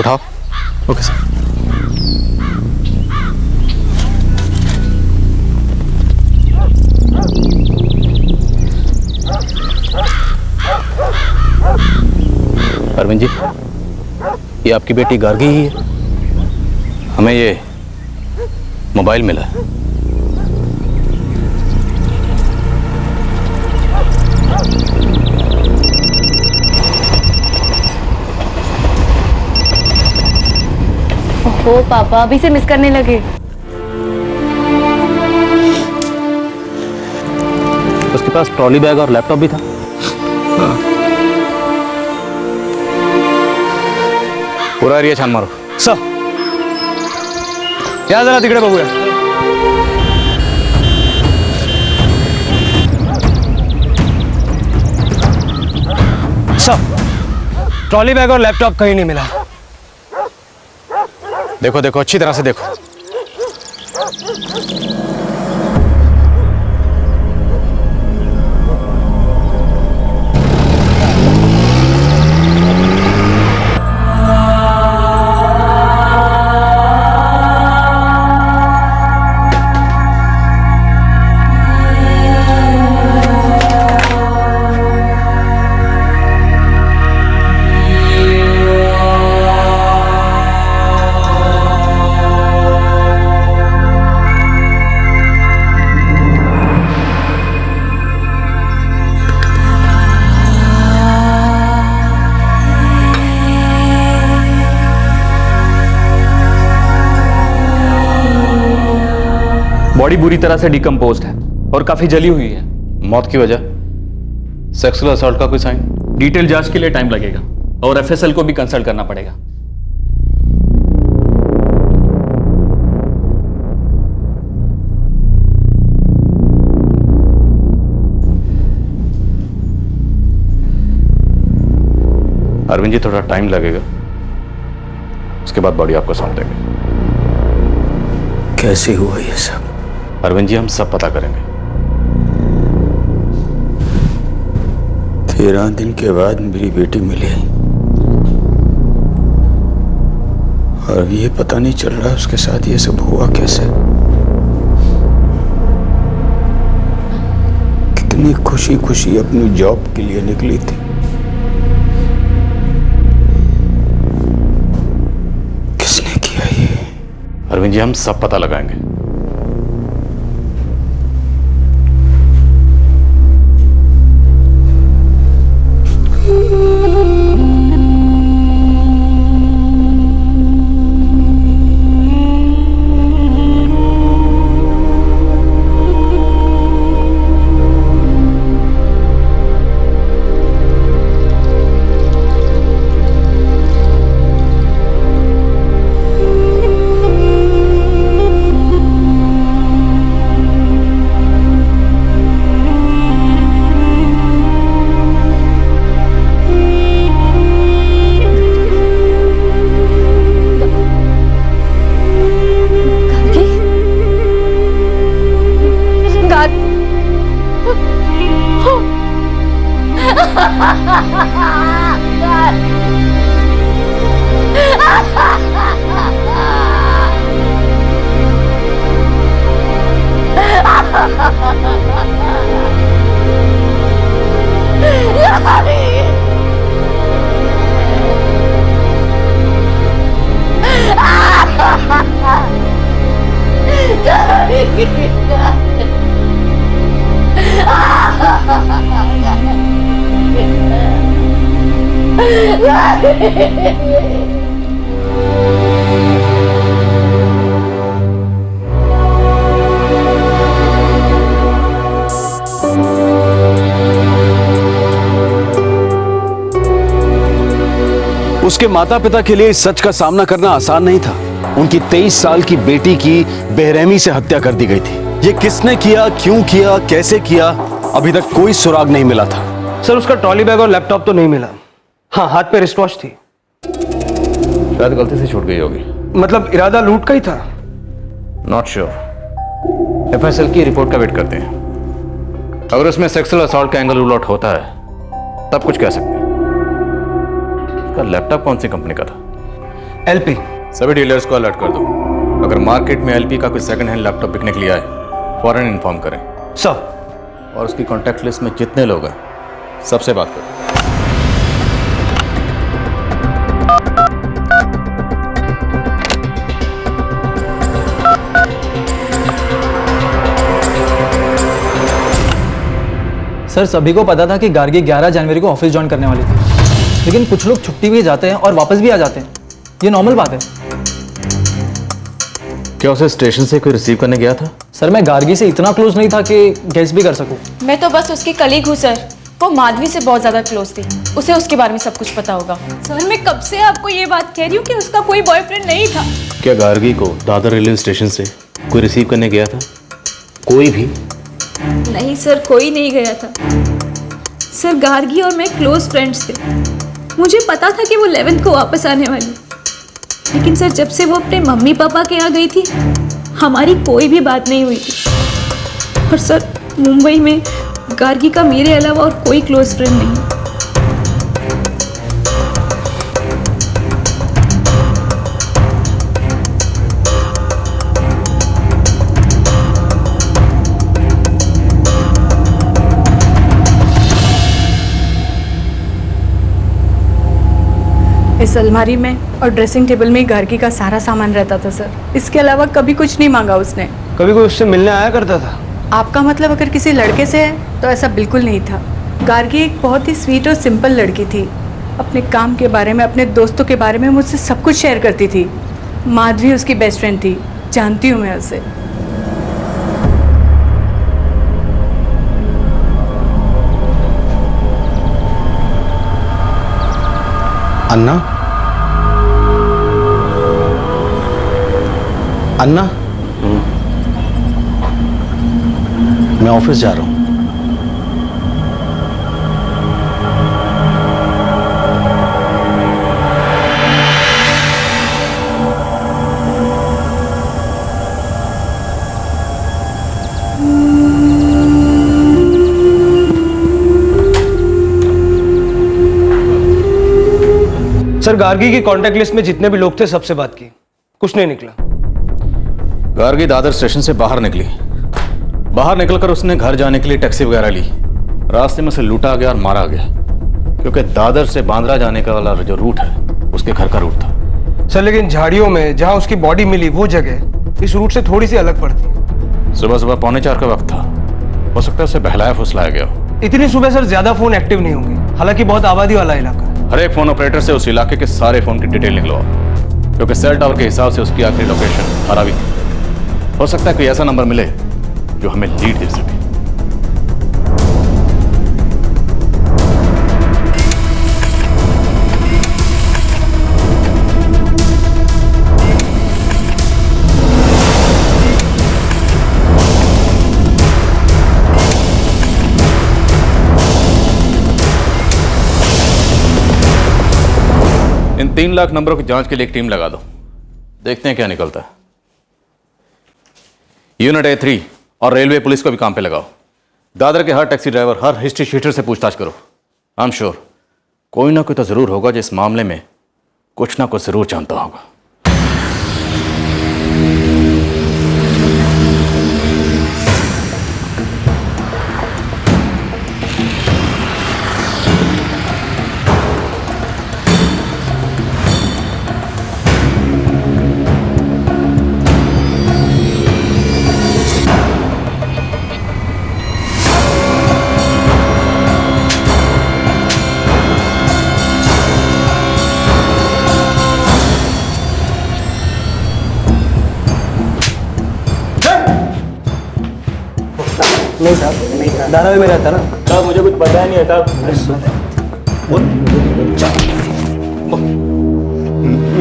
उठाओ। Okay sir. अरविंद जी, ये आपकी बेटी गार्गी ही है। हमें ये मोबाइल मिला है। ओहो पापा, अभी से मिस करने लगे। उसके पास ट्रॉली बैग और लैपटॉप भी था। पूरा एरिया छान मारो। सर या जरा तिकडे बघूया। सर ट्रॉली बैग और लैपटॉप कहीं नहीं मिला। देखो देखो अच्छी तरह से देखो। बॉडी बुरी तरह से डिकम्पोज्ड है और काफी जली हुई है। मौत की वजह सेक्सुअल असॉल्ट का कोई साइन? डिटेल जांच के लिए टाइम लगेगा और एफएसएल को भी कंसल्ट करना पड़ेगा। अरविंद जी थोड़ा टाइम लगेगा, उसके बाद बॉडी आपको सौंप देंगे। कैसे हुआ ये सब? अरविंद जी हम सब पता करेंगे। 13 दिन के बाद मेरी बेटी मिली और ये पता नहीं चल रहा उसके साथ ये सब हुआ कैसे। कितनी खुशी खुशी अपनी जॉब के लिए निकली थी, किसने किया ये? अरविंद जी हम सब पता लगाएंगे। उसके माता पिता के लिए इस सच का सामना करना आसान नहीं था। उनकी 23 साल की बेटी की बेरहमी से हत्या कर दी गई थी। ये किसने किया, क्यों किया, कैसे किया, अभी तक कोई सुराग नहीं मिला था। सर उसका ट्रॉली बैग और लैपटॉप तो नहीं मिला। हाँ हाथ पे रिस्ट वॉच थी। शायद गलती से छूट गई होगी। मतलब इरादा लूट का ही था? Not sure. एफएसएल की रिपोर्ट का वेट करते हैं। अगर उसमें सेक्सुअल असॉल्ट का एंगल रूल आउट होता है तब कुछ कह सकते हैं। उसका लैपटॉप कौन सी कंपनी का था? एलपी। सभी डीलर्स को अलर्ट कर दो। अगर मार्केट में एलपी का कोई सेकंड हैंड लैपटॉप बिकने के लिए आए फौरन इन्फॉर्म करें। सर। और उसकी कॉन्टैक्ट लिस्ट में जितने लोग हैं सबसे बात करें। सर सभी को पता था कि गार्गी 11 जनवरी को ऑफिस ज्वाइन करने वाली थी, लेकिन कुछ लोग छुट्टी भी जाते हैं और वापस भी आ जाते हैं। ये नॉर्मल बात है। क्या उसे स्टेशन से कोई रिसीव करने गया था? सर मैं गार्गी से इतना क्लोज नहीं था कि गेस भी कर सकूं। मैं तो बस उसकी कलीग हूँ सर। वो माधवी से बहुत ज्यादा क्लोज थी, उसे उसके बारे में सब कुछ पता होगा। सर मैं कब से आपको ये बात कह रही हूँ कि उसका कोई बॉयफ्रेंड नहीं था। क्या गार्गी को दादर रेलवे स्टेशन से कोई रिसीव करने गया था? कोई भी? नहीं सर, कोई नहीं गया था। सर गार्गी और मैं क्लोज फ्रेंड्स थे। मुझे पता था कि वो 11th को वापस आने वाली, लेकिन सर जब से वो अपने मम्मी पापा के यहाँ गई थी हमारी कोई भी बात नहीं हुई थी। और सर मुंबई में गार्गी का मेरे अलावा और कोई क्लोज फ्रेंड नहीं। इस अलमारी में और ड्रेसिंग टेबल में गार्गी का सारा सामान रहता था सर। इसके अलावा कभी कुछ नहीं मांगा उसने। कभी कोई उससे मिलने आया करता था? आपका मतलब अगर किसी लड़के से है तो ऐसा बिल्कुल नहीं था। गार्गी एक बहुत ही स्वीट और सिंपल लड़की थी। अपने काम के बारे में, अपने दोस्तों के बारे में मुझसे सब कुछ शेयर करती थी। माधवी उसकी बेस्ट फ्रेंड थी, जानती हूँ मैं उसे। अन्ना, अन्ना, मैं ऑफिस जा रहा हूं। सर गार्गी की कांटेक्ट लिस्ट में जितने भी लोग थे सबसे बात की, कुछ नहीं निकला। गार्गी दादर स्टेशन से बाहर निकली। बाहर निकलकर उसने घर जाने के लिए टैक्सी वगैरह ली। रास्ते में उसे लूटा गया और मारा गया, क्योंकि दादर से बांद्रा जाने का वाला जो रूट है उसके घर का रूट था। सर लेकिन झाड़ियों में जहां उसकी बॉडी मिली वो जगह इस रूट से थोड़ी सी अलग पड़ती। सुबह सुबह 3:45 का वक्त था। हो सकता है उसे बहलाया फुसलाया गया हो। इतनी सुबह सर ज्यादा फोन एक्टिव नहीं होंगे, हालांकि बहुत आबादी वाला इलाका। हर एक फोन ऑपरेटर से उस इलाके के सारे फोन की डिटेल निकलवाओ, क्योंकि सेल टावर के हिसाब से उसकी आखिरी लोकेशन हरावी थी। हो सकता है कोई ऐसा नंबर मिले जो हमें लीड दे सके। इन 3 लाख नंबरों की जांच के लिए एक टीम लगा दो, देखते हैं क्या निकलता है। यूनिट A3 और रेलवे पुलिस को भी काम पे लगाओ। दादर के हर टैक्सी ड्राइवर, हर हिस्ट्री शीटर से पूछताछ करो। आई एम श्योर कोई ना कोई तो जरूर होगा जो इस मामले में कुछ ना कुछ जरूर जानता होगा। नहीं साहब, नहीं था। धारावी में रहता ना साहब, मुझे कुछ पता नहीं है साहब।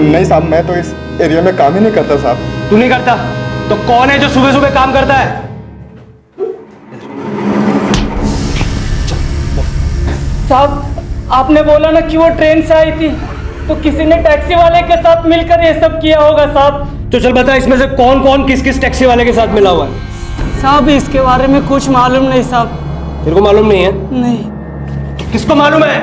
नहीं साहब, मैं तो इस एरिया में काम ही नहीं करता साहब। तू नहीं करता तो कौन है जो सुबह सुबह काम करता है? साहब आपने बोला ना कि वो ट्रेन से आई थी, तो किसी ने टैक्सी वाले के साथ मिलकर ये सब किया होगा साहब। तो चल बता, इसमें से कौन कौन किस किस टैक्सी वाले के साथ मिला हुआ है? साहब इसके बारे में कुछ मालूम नहीं साहब। तेरे को मालूम नहीं है? नहीं। किसको मालूम है?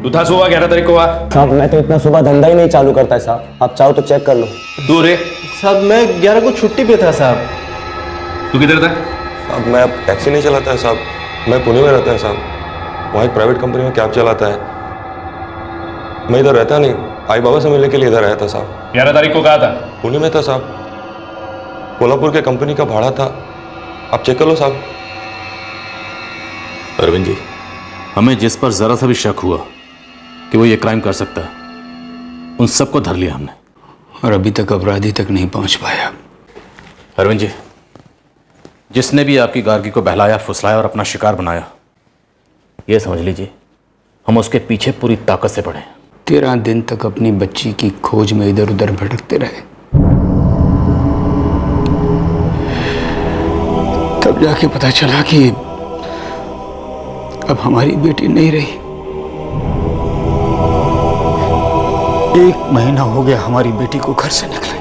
तू था सुबह 11 तारीख को? साहब मैं तो इतना सुबह धंधा ही नहीं चालू करता है साहब, आप चाहो तो चेक कर लो। तू रे? साहब मैं 11 को छुट्टी पे था साहब। तू किधर था? साहब मैं अब टैक्सी नहीं चलाता है साहब, मैं पुणे में रहता है साहब, वहाँ एक प्राइवेट कंपनी में कैब चलाता है। मैं इधर रहता नहीं, आई बाबा से मिलने के लिए इधर आया था साहब। 11 तारीख को कहा था? पुणे में था साहब, कोल्हापुर के कंपनी का भाड़ा था, आप चेक कर लो साहब। अरविंद जी, हमें जिस पर जरा सा भी शक हुआ कि वो ये क्राइम कर सकता है, उन सबको धर लिया हमने, और अभी तक अपराधी तक नहीं पहुंच पाया। अरविंद जी, जिसने भी आपकी गार्गी को बहलाया, फुसलाया और अपना शिकार बनाया, ये समझ लीजिए हम उसके पीछे पूरी ताकत से पड़े। 13 दिन तक अपनी बच्ची की खोज में इधर उधर भटकते रहे, तब जाके पता चला कि अब हमारी बेटी नहीं रही। 1 महीना हो गया हमारी बेटी को घर से निकले,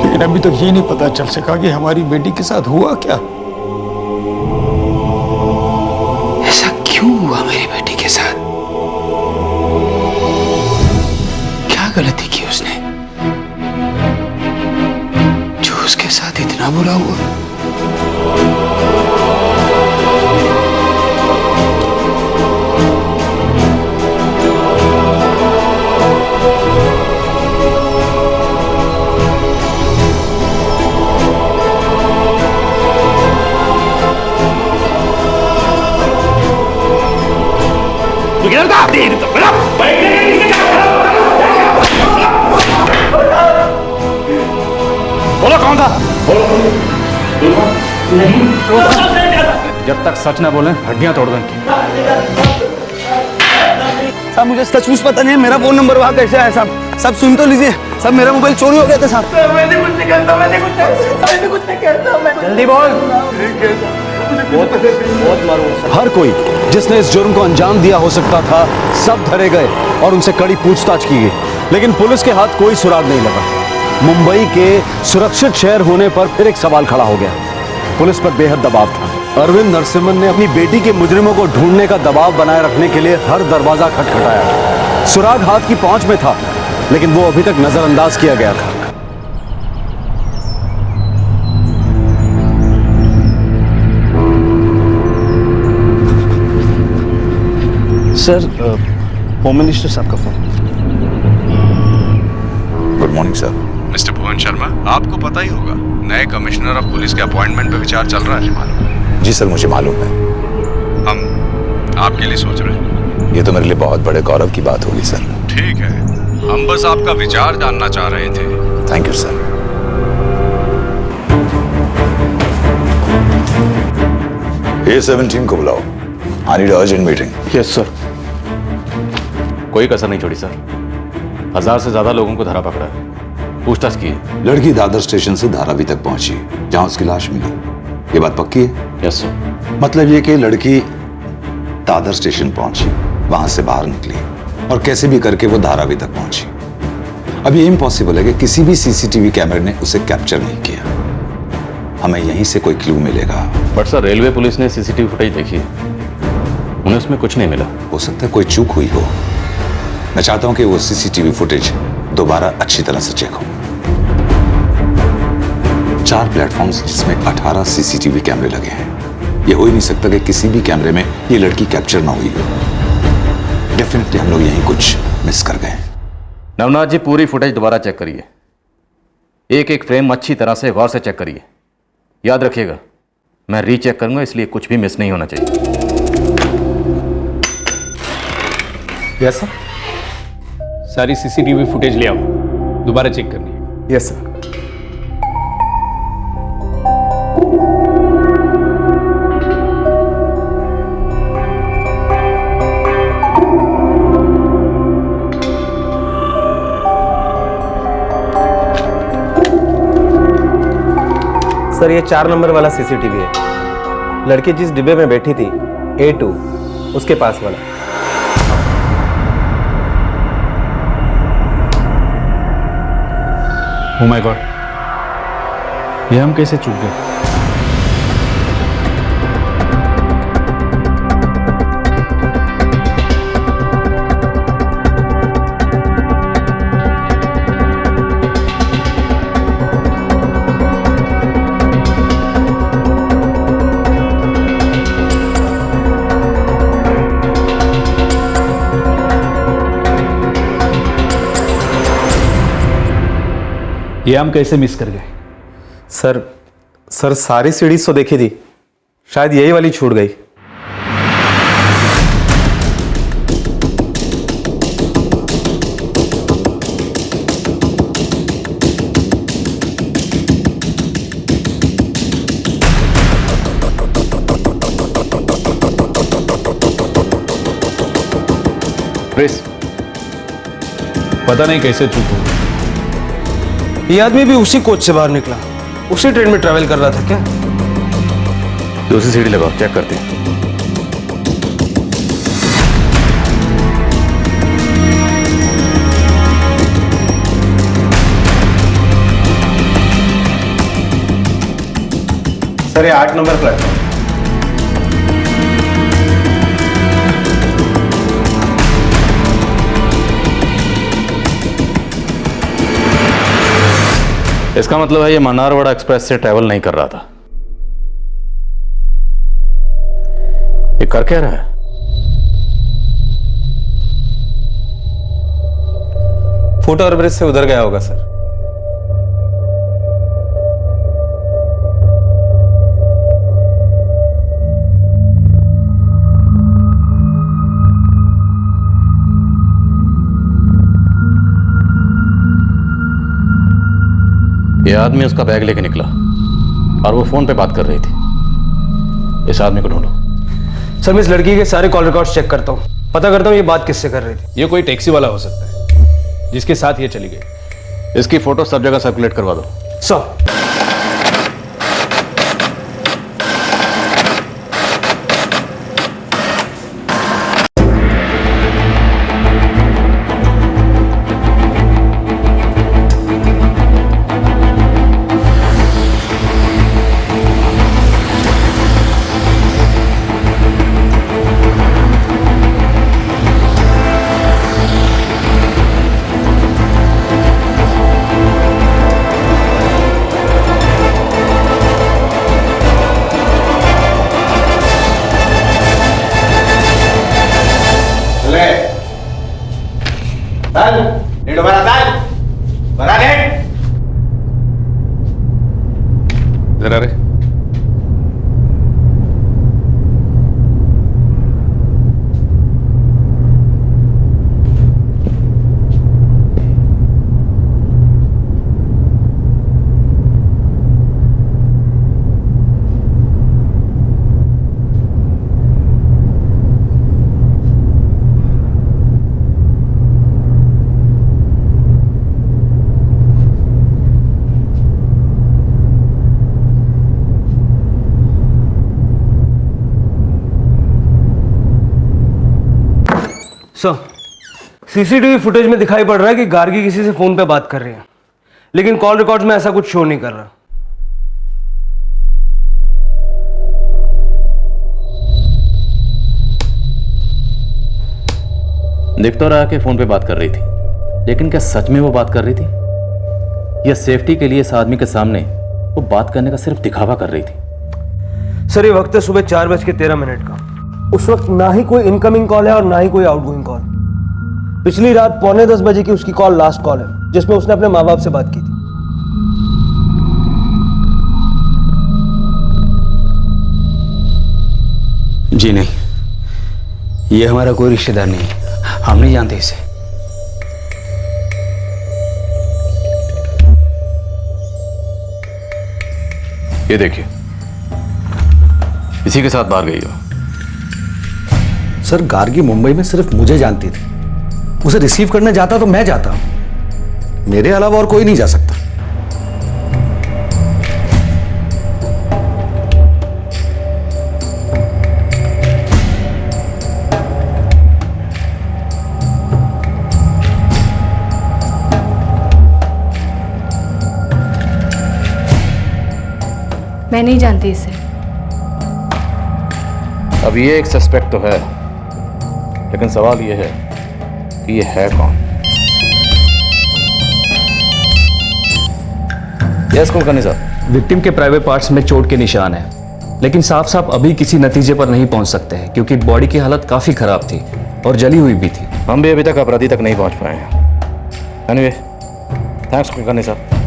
लेकिन अभी तक ये नहीं पता चल सका कि हमारी बेटी के साथ हुआ क्या। ऐसा क्यों हुआ मेरी बेटी के साथ? क्या गलती की उसने जो उसके साथ इतना बुरा हुआ? बोलो कौन था? जब तक सच ना बोले हड्डियां तोड़ देंगे। साहब मुझे सचमुच पता नहीं है मेरा फोन नंबर वहाँ कैसे आया साहब। सब सुन तो लीजिए साहब, मेरा मोबाइल चोरी हो गया था साहब। मैंने कुछ नहीं करता, मैंने कुछ नहीं करता। जल्दी बोल। बहुत मारूंगा। हर कोई जिसने इस जुर्म को अंजाम दिया हो सकता था सब धरे गए और उनसे कड़ी पूछताछ की गई, लेकिन पुलिस के हाथ कोई सुराग नहीं लगा। मुंबई के सुरक्षित शहर होने पर फिर एक सवाल खड़ा हो गया। पुलिस पर बेहद दबाव था। अरविंद नरसिम्हन ने अपनी बेटी के मुजरिमों को ढूंढने का दबाव बनाए रखने के लिए हर दरवाजा खटखटाया। सुराग हाथ की पहुंच में था, लेकिन वो अभी तक नजरअंदाज किया गया था। सर, होम मिनिस्टर साहब का phone. Good morning sir. Mister Bhuvan Sharma, आपको पता ही होगा नए कमिश्नर ऑफ पुलिस के अपॉइंटमेंट पे विचार चल रहा है। जी सर, मुझे मालूम है। हम आपके लिए सोच रहे हैं। ये तो मेरे लिए बहुत बड़े गौरव की बात होगी सर। ठीक है, हम बस आपका विचार जानना चाह रहे थे। Thank you sir. A17 को बुलाओ। I need urgent meeting. Yes sir. कोई कसर नहीं छोड़ी सर। 1000 से ज्यादा लोगों को धरा पकड़ा है, पूछताछ की है। लड़की दादर स्टेशन से धारावी तक पहुंची, जहां उसकी लाश मिली। ये बात पक्की है? Yes sir. मतलब ये कि लड़की दादर स्टेशन पहुंची, वहां से बाहर निकली और कैसे भी करके वो धारावी तक पहुंची। अब ये इम्पॉसिबल है कि किसी भी सीसीटीवी कैमरे ने उसे कैप्चर नहीं किया। हमें यहीं से कोई क्लू मिलेगा। बट सर, रेलवे पुलिस ने सीसीटीवी फुटेज देखी है, उन्हें उसमें कुछ नहीं मिला। हो सकता है कोई चूक हुई हो। मैं चाहता हूं कि वो सीसीटीवी फुटेज दोबारा अच्छी तरह से चेक हो। 4 प्लेटफॉर्म्स जिसमें 18 सीसीटीवी कैमरे लगे हैं। ये हो ही नहीं सकता कि किसी भी कैमरे में ये लड़की कैप्चर ना हुई हो। डेफिनेटली हम लोग यहीं कुछ मिस कर गए। नवनाथ जी, पूरी फुटेज दोबारा चेक करिए। एक एक फ्रेम अच्छी तरह से गौर से चेक करिए। याद रखिएगा, मैं रीचेक करूंगा, इसलिए कुछ भी मिस नहीं होना चाहिए। Yes sir. सारी सीसीटीवी फुटेज ले आओ, दोबारा चेक करनी है। Yes sir. सर, ये 4 नंबर वाला सीसीटीवी है। लड़की जिस डिब्बे में बैठी थी A2, उसके पास वाला। Oh my God, ये हम कैसे चूक गए? ये हम कैसे मिस कर गए? सर सारी सीढ़ीज तो देखी थी, शायद यही वाली छूट गई। ब्रिस, पता नहीं कैसे चूक हो। ये आदमी भी उसी कोच से बाहर निकला, उसी ट्रेन में ट्रैवल कर रहा था क्या? दूसरी सीढ़ी लगाओ, चेक करते हैं। सर ये 8 नंबर प्लेटफॉर्म। इसका मतलब है ये मन्नारवाड़ा एक्सप्रेस से ट्रैवल नहीं कर रहा था। ये कर क्या रहा है? फुट ओवर ब्रिज से उधर गया होगा सर। ये आदमी उसका बैग लेके निकला और वो फोन पे बात कर रही थी। इस आदमी को ढूंढो। सर मैं इस लड़की के सारे कॉल रिकॉर्ड्स चेक करता हूँ, पता करता हूँ ये बात किससे कर रही थी। ये कोई टैक्सी वाला हो सकता है जिसके साथ ये चली गई। इसकी फोटो सब जगह सर्कुलेट करवा दो। सर जरा रे। सर सीसीटीवी फुटेज में दिखाई पड़ रहा है कि गार्गी किसी से फोन पे बात कर रही है, लेकिन कॉल रिकॉर्ड्स में ऐसा कुछ शो नहीं कर रहा। दिख तो रहा कि फोन पे बात कर रही थी, लेकिन क्या सच में वो बात कर रही थी या सेफ्टी के लिए इस आदमी के सामने वो बात करने का सिर्फ दिखावा कर रही थी? सर ये वक्त है सुबह 4:13 का। उस वक्त ना ही कोई इनकमिंग कॉल है और ना ही कोई आउटगोइंग कॉल। पिछली रात 9:45 बजे की उसकी कॉल लास्ट कॉल है जिसमें उसने अपने माँ बाप से बात की थी। जी नहीं, ये हमारा कोई रिश्तेदार नहीं है, हम नहीं जानते इसे। ये देखिए, इसी के साथ बाहर गई हो। सर गार्गी मुंबई में सिर्फ मुझे जानती थी, उसे रिसीव करने जाता तो मैं जाता, मेरे अलावा और कोई नहीं जा सकता। मैं नहीं जानती इसे। अब ये एक सस्पेक्ट तो है, लेकिन सवाल ये है कि ये है कौन? यस कुलकर्णी साहब। विक्टिम के प्राइवेट पार्ट्स में चोट के निशान है, लेकिन साफ साफ अभी किसी नतीजे पर नहीं पहुंच सकते हैं क्योंकि बॉडी की हालत काफी खराब थी और जली हुई भी थी। हम भी अभी तक अपराधी तक नहीं पहुंच पाए हैं। एनीवे, थैंक्स कुलकर्णी साहब।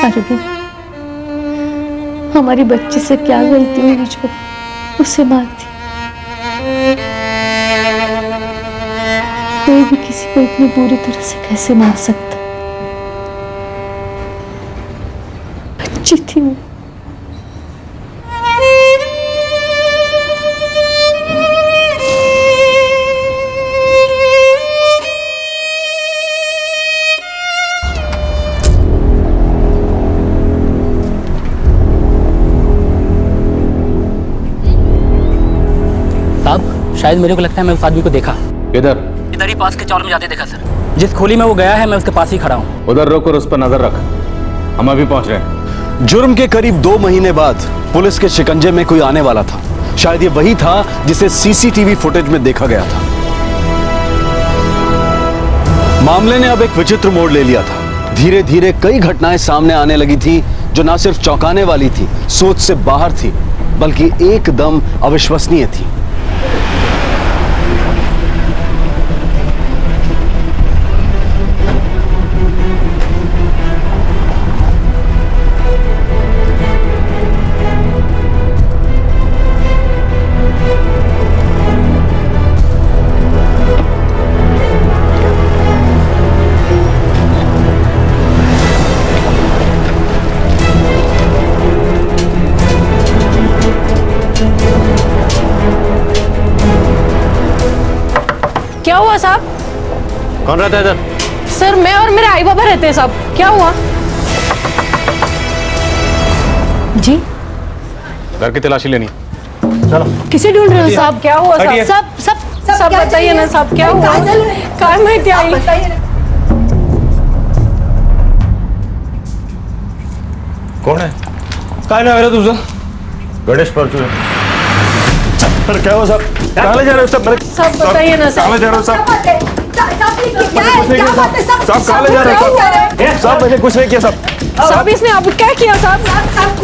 अरविंद, हमारी बच्ची से क्या गलती हुई जो उसे मारती? कोई भी किसी को इतनी बुरी तरह से कैसे मार सकता? बच्ची थी वो। साहब, शायद मेरे को लगता है मैं उस आदमी को देखा। इधर इधर ही पास के चौर में जाते देखा सर। जिस खोली में वो गया है मैं उसके पास ही खड़ा हूँ। उधर रुक और उस पर नजर रख, हम अभी पहुंच रहे हैं। जुर्म के करीब 2 महीने बाद पुलिस के शिकंजे में कोई आने वाला था। शायद ये वही था जिसे सीसीटीवी फुटेज में देखा गया था। मामले ने अब एक विचित्र मोड़ ले लिया था। धीरे धीरे कई घटनाएं सामने आने लगी थी जो ना सिर्फ चौंकाने वाली थी, सोच से बाहर थी, बल्कि एकदम अविश्वसनीय थी। क्या हुआ साहब? कौन रहता है इधर? सर मैं और मेरे आई बाबा रहते हैं साहब। क्या हुआ? जी घर की तलाशी लेनी। चलो। किसे ढूंढ रहे हो साहब? क्या हुआ साहब? सब बताइए ना साहब, क्या हुआ? कार में क्या आई? कौन है? काय नाव आहे रे तुझं? गणेश परचुरे। सर क्या हुआ साहब? कहाँ ले जा रहे हो सब? सब बताइए ना कहाँ ले जा रहे हो साहब? साहब कहाँ ले जा रहे हो साहब? साहब मैंने कुछ नहीं किया साहब। साहब इसने अब क्या किया साहब?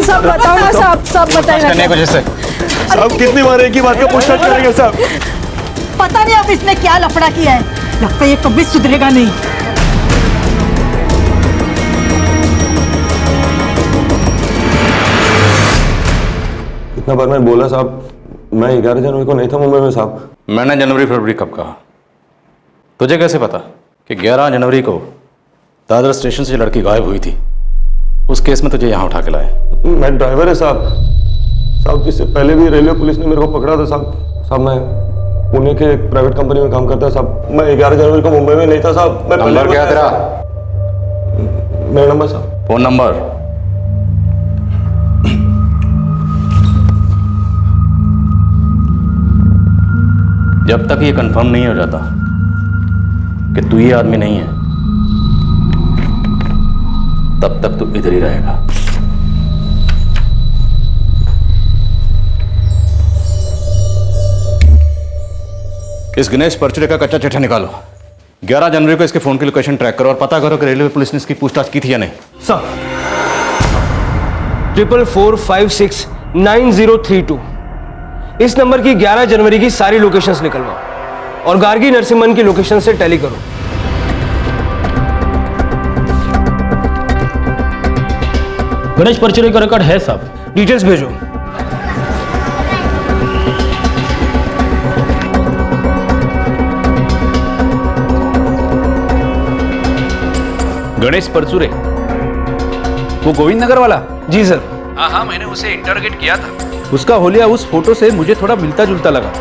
सब बताओ ना साहब, सब बताइए ना। साहब कितनी बार एक ही बात का पूछताछ करेंगे साहब? पता नहीं अब इसने क्या लफड़ा किया है, लगता है ये कभी सुधरेगा नहीं। इतना बार मैं बोला साहब, मैं 11 जनवरी को नहीं था मुंबई में साहब। मैंने जनवरी फरवरी कब कहा? तुझे कैसे पता कि 11 जनवरी को दादर स्टेशन से लड़की गायब हुई थी? उस केस में तुझे यहाँ उठा के लाए। मैं ड्राइवर है साहब, इससे पहले भी रेलवे पुलिस ने मेरे को पकड़ा था साहब। मैं पुणे के एक प्राइवेट कंपनी में काम करता है साहब। मैं 11 जनवरी को मुंबई में नहीं था साहब। मैं नंबर क्या तेरा? मेरा नंबर साहब। Phone number? जब तक ये कंफर्म नहीं हो जाता कि तू ये आदमी नहीं है, तब तक तू इधर ही रहेगा। इस गणेश परचुरे का कच्चा चिट्ठा निकालो। 11 जनवरी को इसके फोन की लोकेशन ट्रैक करो और पता करो कि रेलवे पुलिस ने इसकी पूछताछ की थी या नहीं। सर 44469032 इस नंबर की 11 जनवरी की सारी लोकेशंस निकलवाओ और गार्गी नरसिम्हन की लोकेशन से टैली करो। गणेश परचुरे का रिकॉर्ड है साहब। डिटेल्स भेजो। गणेश परचुरे, वो गोविंद नगर वाला? जी सर। हाँ, मैंने उसे इंटरोगेट किया था। उसका होलिया उस फोटो से मुझे थोड़ा मिलता जुलता लगा।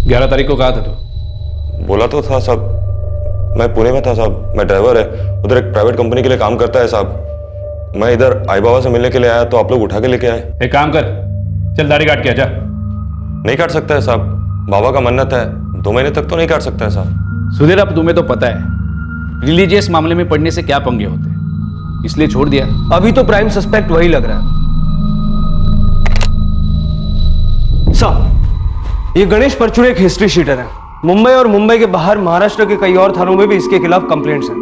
ग्यारह तारीख को कहा था तू? बोला तो था साहब, मैं पुणे में था साहब। मैं ड्राइवर है, उधर एक प्राइवेट कंपनी के लिए काम करता है साहब। मैं इधर आई बाबा से मिलने के लिए आया तो आप लोग उठा के लेके आए। एक काम कर, चल दाढ़ी काट के आ जा। नहीं काट सकता है साहब, बाबा का मन्नत है, 2 महीने तक तो नहीं काट सकता है साहब। सुधीर, अब तुम्हें तो पता है रिलीजियस मामले में पड़ने से क्या पंगे होते हैं, इसलिए छोड़ दिया। अभी तो प्राइम सस्पेक्ट वही लग रहा है। साहब ये गणेश परचुरे एक हिस्ट्री शीटर है। मुंबई और मुंबई के बाहर महाराष्ट्र के कई और थानों में भी इसके खिलाफ कंप्लेंट्स हैं।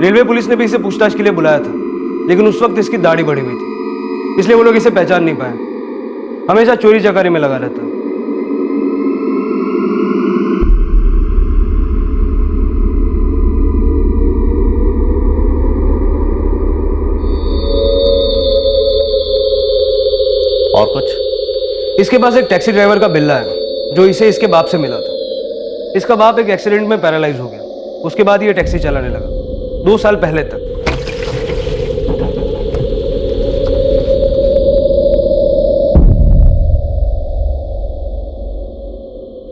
रेलवे पुलिस ने भी इसे पूछताछ के लिए बुलाया था, लेकिन उस वक्त इसकी दाढ़ी बढ़ी हुई थी, इसलिए वो लोग इसे पहचान नहीं पाए। हमेशा चोरी चकारी में लगा रहता है। और कुछ? इसके पास एक टैक्सी ड्राइवर का बिल्ला है जो इसे इसके बाप से मिला था। इसका बाप एक एक्सीडेंट में पैरालाइज हो गया, उसके बाद ये टैक्सी चलाने लगा 2 साल पहले तक।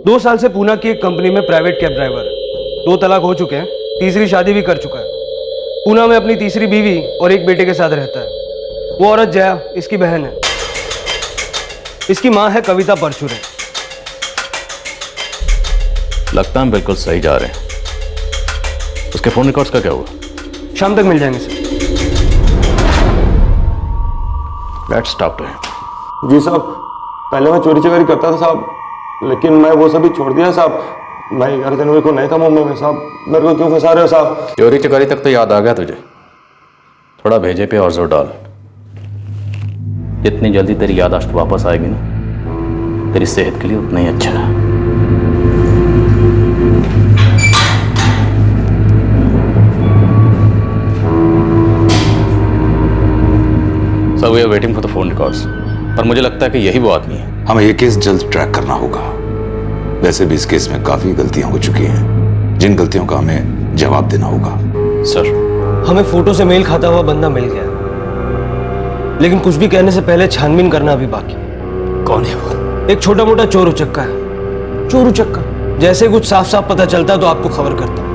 दो साल से पूना की एक कंपनी में प्राइवेट कैब ड्राइवर है। 2 तलाक हो चुके हैं, तीसरी शादी भी कर चुका है। पूना में अपनी तीसरी बीवी और एक बेटे के साथ रहता है। वो औरत जया इसकी बहन है। इसकी मां है कविता परचुरे। लगता है हम बिल्कुल सही जा रहे हैं। उसके फोन रिकॉर्ड्स का क्या हुआ? शाम तक मिल जाएंगे sir. Let's talk to him. जी साहब, पहले मैं चोरी चकारी करता था साहब, लेकिन मैं वो सभी छोड़ दिया साहब। मैं 11 जनवरी को नहीं था मुंबई में साहब, मेरे को क्यों फंसा रहे हो साहब? चोरी चकारी तक तो याद आ गया तुझे। थोड़ा भेजे पे और जोर डाल। जितनी जल्दी तेरी याददाश्त वापस आएगी ना, तेरी सेहत के लिए उतना ही अच्छा है। So we are waiting for the phone records. पर मुझे लगता है कि यही वो आदमी है। हमें ये केस जल्द ट्रैक करना होगा। वैसे भी इस केस में काफी गलतियां हो चुकी हैं, जिन गलतियों का हमें जवाब देना होगा। सर, हमें फोटो से मेल खाता हुआ बंदा मिल गया, लेकिन कुछ भी कहने से पहले छानबीन करना अभी बाकी। कौन है वो? एक छोटा मोटा चोर उचक्का है। चोर उचक्का जैसे कुछ साफ साफ पता चलता तो आपको खबर करता।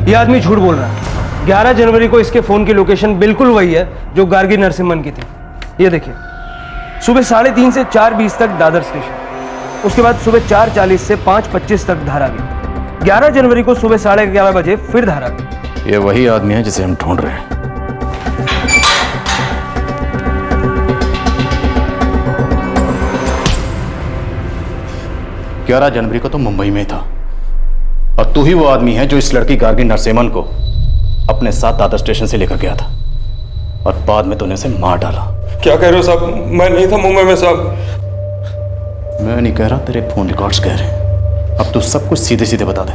ये आदमी झूठ बोल रहा है। 11 जनवरी को इसके फोन की लोकेशन बिल्कुल वही है जो गार्गी नरसिम्हन की थी। ये देखिए, सुबह 3:30 से 4:20 तक दादर स्टेशन, उसके बाद सुबह 4:40 से 5:25 तक धारावी। 11 जनवरी को सुबह 11:30 बजे फिर धारावी। ये वही आदमी है जिसे हम ढूंढ रहे हैं। ग्यारह जनवरी को तो मुंबई में था, और तू ही वो आदमी है जो इस लड़की गार्गी नरसिम्हन को अपने साथ दादर स्टेशन से लेकर गया था, और बाद में तूने उसे मार डाला। क्या कह रहे हो साहब? मैं नहीं था मुंबई में साहब। मैं नहीं कह रहा, तेरे फोन रिकॉर्ड्स कह रहे हैं। अब तू सब कुछ सीधे सीधे बता दे,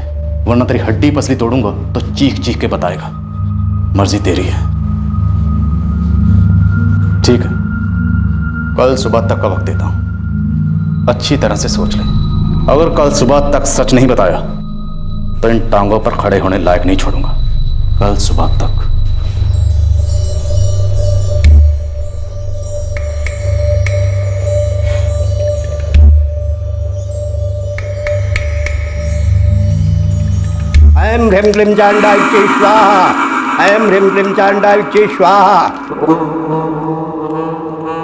वरना तेरी हड्डी पसली तोड़ूंगा तो चीख चीख के बताएगा। मर्जी तेरी है। ठीक है, कल सुबह तक का वक्त देता हूं, अच्छी तरह से सोच ले। अगर कल सुबह तक सच नहीं बताया तो इन टांगों पर खड़े होने लायक नहीं छोड़ूंगा। कल सुबह तक। ऐं ह्रीं क्लीं चाण्डाल्ये स्वाहा। ऐं ह्रीं क्लीं चाण्डाल्ये स्वाहा।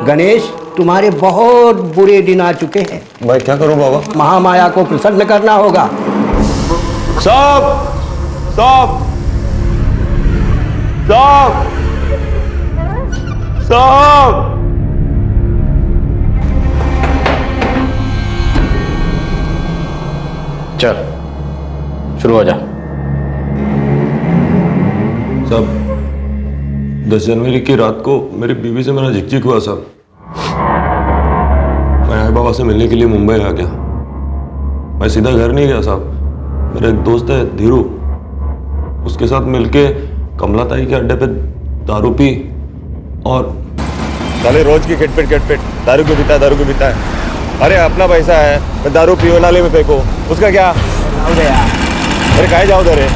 गणेश, तुम्हारे बहुत बुरे दिन आ चुके हैं। मैं क्या करूं बाबा? महामाया को प्रसन्न करना होगा। साहब, साहब, साहब, साहब। चल शुरू हो जा। साहब, 10 जनवरी की रात को मेरी बीवी से मेरा झिकझिक हुआ साहब। मैं आई बाबा से मिलने के लिए मुंबई आ गया। मैं सीधा घर नहीं गया साहब। मेरा एक दोस्त है धीरू, उसके साथ मिलके कमला ताई के अड्डे पे दारू पी, और साले रोज की किटपिट दारू क्यों पीता है? अरे अपना पैसा है, मैं दारू पियो नाले में फेंको, उसका क्या? अरे काहे जाओ दे।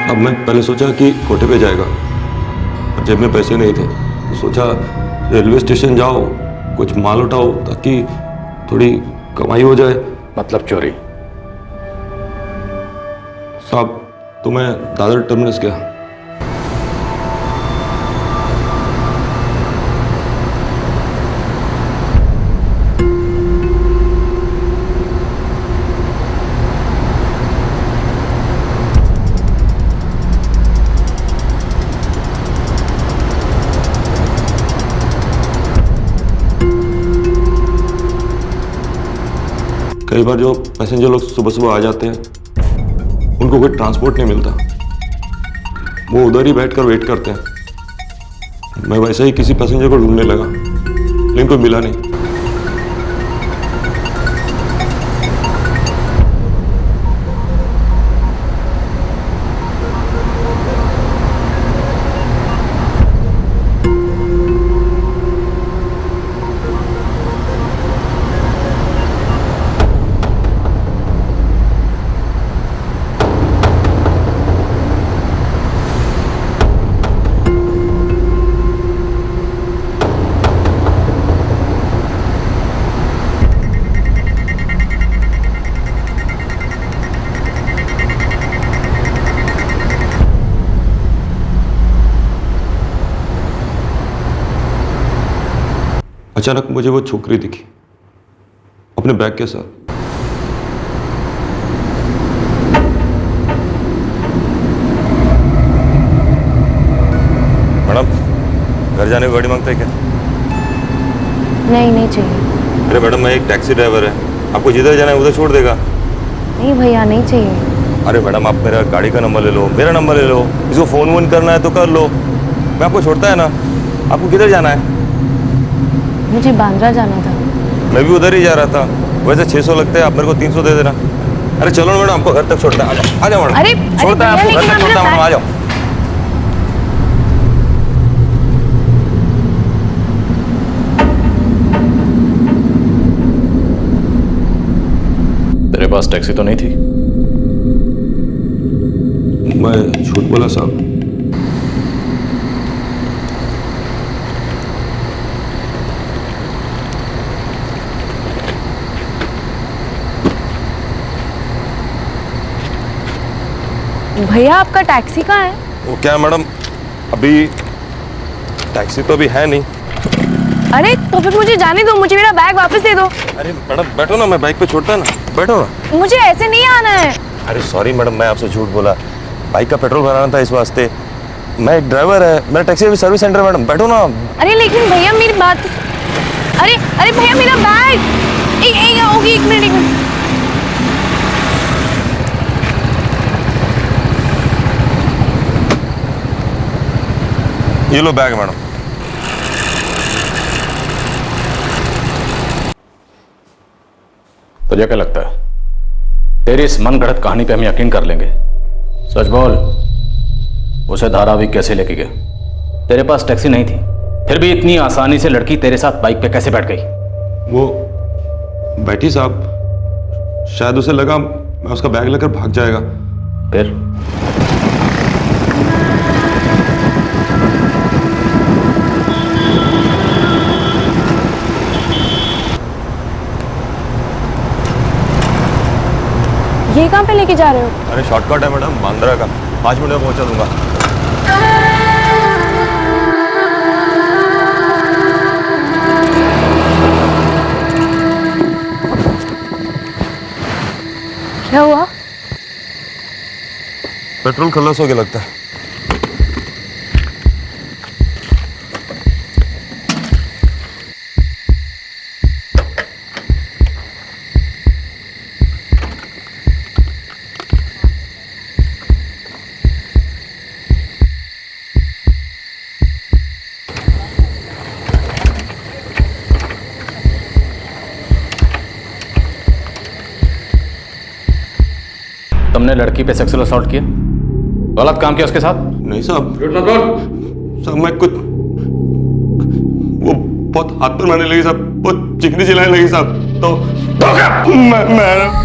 अब मैं पहले सोचा कि कोठे पे जाएगा, और जेब में पैसे नहीं थे, तो सोचा रेलवे स्टेशन जाओ, कुछ माल उठाओ ताकि थोड़ी कमाई हो जाए। मतलब चोरी? साहब, तो मैं दादर टर्मिनस गया। कई बार जो पैसेंजर लोग सुबह सुबह आ जाते हैं उनको कोई ट्रांसपोर्ट नहीं मिलता, वो उधर ही बैठकर वेट करते हैं। मैं वैसे ही किसी पैसेंजर को ढूंढने लगा लेकिन कोई मिला नहीं। अचानक मुझे वो छोकरी दिखी अपने बैग के साथ। मैडम, घर जाने की गाड़ी मांगते हैं क्या? नहीं चाहिए। अरे मैडम, मैं एक टैक्सी ड्राइवर है, आपको जिधर जाना है उधर छोड़ देगा। नहीं भैया, नहीं चाहिए। अरे मैडम, आप मेरा गाड़ी का नंबर ले लो, मेरा नंबर ले लो, इसको फ़ोन वोन करना है तो कर लो, मैं आपको छोड़ता है ना। आपको किधर जाना है? मुझे बांद्रा जाना था। मैं भी उधर ही जा रहा था। वैसे 600 लगते हैं, आप मेरे को 300 दे देना। अरे चलो ना मैडम, आपको घर तक छोड़ता है। आ जाओ मैडम। अरे छोड़ता है आपको घर तक छोड़ता है मैडम, आ जाओ। तेरे पास टैक्सी तो नहीं थी? मैं झूठ बोला साहब। भैया, आपका टैक्सी कहाँ है? वो क्या मैडम, अभी टैक्सी तो अभी है नहीं। अरे तो फिर मुझे जाने दो, मुझे मेरा बैग वापस दे दो। अरे मैडम बैठो ना, मैं बाइक पे छोड़ता है ना, बैठो ना। मुझे ऐसे नहीं आना है। अरे सॉरी मैडम, मैं आपसे झूठ बोला। बाइक का पेट्रोल भराना था इस वास्ते। मैं एक ड्राइवर है, मेरा टैक्सी अभी सर्विस सेंटर है मैडम, बैठो ना। अरे लेकिन भैया मेरी बात। अरे भैया मेरा बैग। एक मिनट। ये लो बैग मैडम। तुझे क्या लगता है तेरी इस मन गढ़ंत कहानी पे हम यकीन कर लेंगे? सच बोल, उसे धारावी कैसे लेके गए? तेरे पास टैक्सी नहीं थी, फिर भी इतनी आसानी से लड़की तेरे साथ बाइक पे कैसे बैठ गई? वो बैठी साहब, शायद उसे लगा मैं उसका बैग लेकर भाग जाएगा। फिर ये कहाँ पे लेके जा रहे हो? अरे शॉर्टकट है मैडम, बांद्रा का, 5 मिनट में पहुंचा दूंगा। क्या हुआ? पेट्रोल खल्लास हो गया लगता है। तुमने लड़की पे सेक्सुअल असॉल्ट किया, गलत काम किया उसके साथ? नहीं साहब, साहब मैं कुछ, वो बहुत हाथ पर मारने लगी साहब, बहुत चिकनी चिल्लाने लगी साहब, तो मैं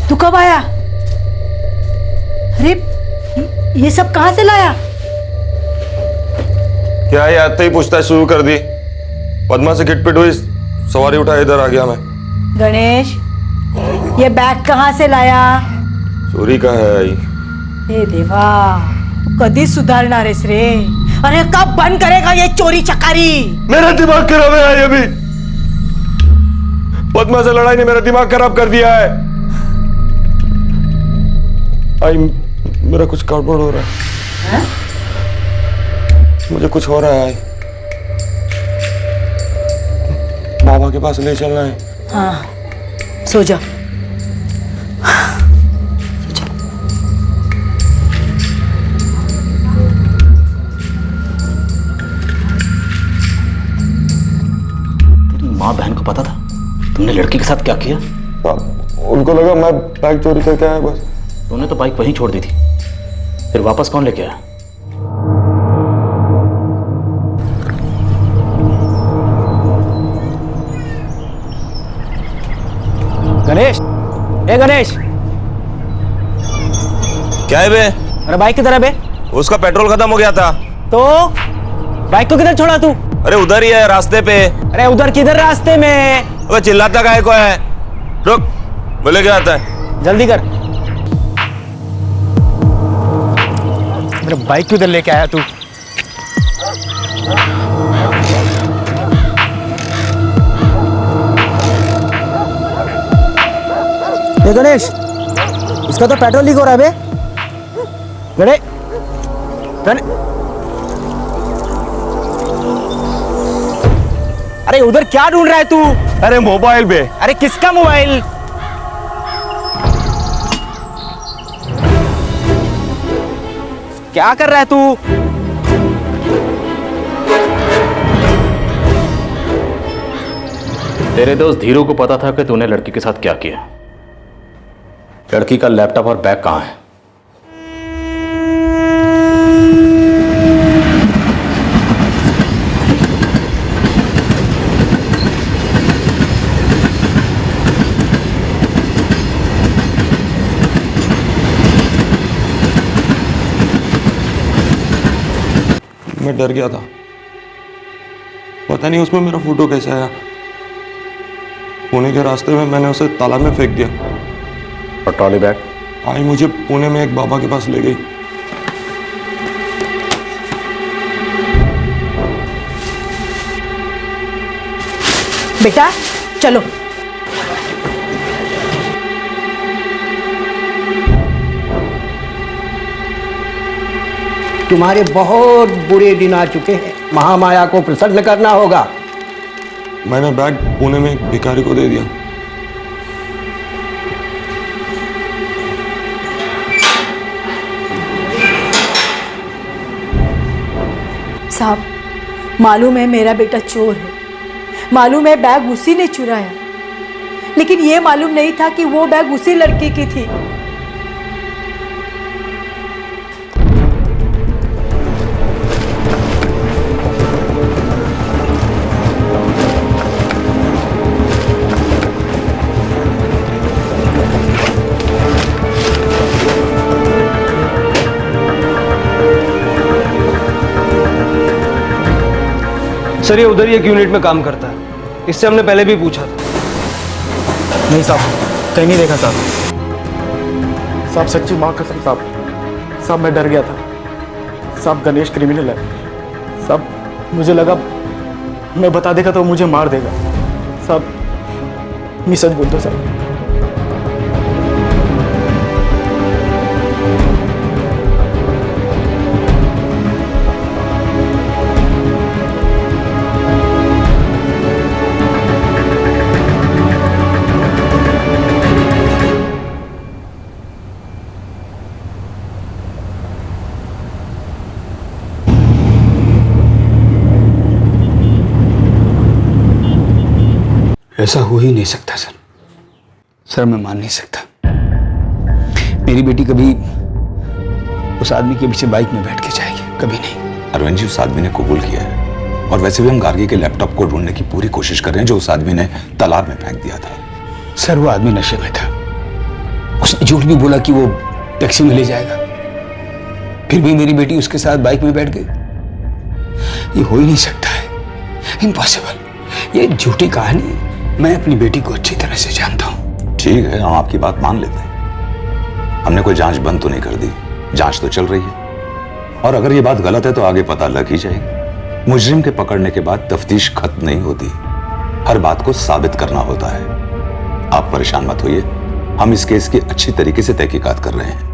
तू कब आया? अरे ये सब कहां से लाया? क्या है, आते ही पूछताछ शुरू कर दी। पद्मा से किटपिट हुई, सवारी उठा इधर आ गया मैं। गणेश, ये बैग कहाँ से लाया? चोरी का है आई। हे देवा, तू कधी सुधारणार आहेस रे? अरे कब बंद करेगा ये चोरी चकारी? मेरा दिमाग खराब है आई। अभी पद्मा से लड़ाई ने मेरा दिमाग खराब कर दिया है। आई, मेरा कुछ गड़बड़ हो रहा है। मुझे कुछ हो रहा है आई। बाबा के पास ले चलना है। हाँ, सो जा। माँ बहन को पता था तुमने लड़की के साथ क्या किया? उनको लगा मैं बाइक चोरी करके आया बस। तुमने तो बाइक वहीं छोड़ दी थी, फिर वापस कौन लेके आया? गणेश, ए गणेश, क्या है बे? अरे बाइक किधर है बे? उसका पेट्रोल खत्म हो गया था। तो बाइक को किधर छोड़ा तू? अरे उधर ही है रास्ते पे। अरे उधर किधर रास्ते में? अबे चिल्लाता काहे को है? रुक, बोले क्या आता है? जल्दी कर। मेरा बाइक किधर लेके आया तू? ये गणेश, इसका तो पेट्रोल लीक हो रहा है बे। अरे उधर क्या ढूंढ रहा है तू? अरे मोबाइल पे। अरे किसका मोबाइल? क्या कर रहा है तू? तेरे दोस्त धीरू को पता था कि तूने लड़की के साथ क्या किया। लड़की का लैपटॉप और बैग कहाँ है? मैं डर गया था, पता नहीं उसमें मेरा फोटो कैसे आया। पुणे के रास्ते में मैंने उसे तालाब में फेंक दिया। और ट्रॉली बैग? आई मुझे पुणे में एक बाबा के पास ले गई। बेटा चलो। तुम्हारे बहुत बुरे दिन आ चुके हैं, महामाया को प्रसन्न करना होगा। मैंने बैग पुणे में एक भिखारी को दे दिया। साहब, मालूम है मेरा बेटा चोर है, मालूम है बैग उसी ने चुराया, लेकिन ये मालूम नहीं था कि वो बैग उसी लड़की की थी। सर ये उधर ही एक यूनिट में काम करता है, इससे हमने पहले भी पूछा था। नहीं साहब, कहीं नहीं देखा साहब। साहब सच्ची माँ कसम साहब मैं डर गया था। साहब गणेश क्रिमिनल है साहब, मुझे लगा मैं बता देगा तो मुझे मार देगा साहब। मैं सच बोलता हूँ साहब। ऐसा हो ही नहीं सकता सर। सर मैं मान नहीं सकता। मेरी बेटी कभी उस आदमी के पीछे बाइक में बैठ के जाएगी, कभी नहीं। अरविंद जी, उस आदमी ने कबूल किया है, और वैसे भी हम गार्गी के लैपटॉप को ढूंढने की पूरी कोशिश कर रहे हैं जो उस आदमी ने तालाब में फेंक दिया था। सर वो आदमी नशे में था, उसने झूठ भी बोला कि वो टैक्सी में ले जाएगा, फिर भी मेरी बेटी उसके साथ बाइक में बैठ गई। ये हो ही नहीं सकता है, इम्पॉसिबल। ये झूठी कहानी है। मैं अपनी बेटी को अच्छी तरह से जानता हूँ। ठीक है, हम आपकी बात मान लेते हैं। हमने कोई जांच बंद तो नहीं कर दी, जांच तो चल रही है। और अगर ये बात गलत है तो आगे पता लग ही जाएगी। मुजरिम के पकड़ने के बाद तफ्तीश खत्म नहीं होती, हर बात को साबित करना होता है। आप परेशान मत होइए, हम इस केस की अच्छी तरीके से तहकीकात कर रहे हैं।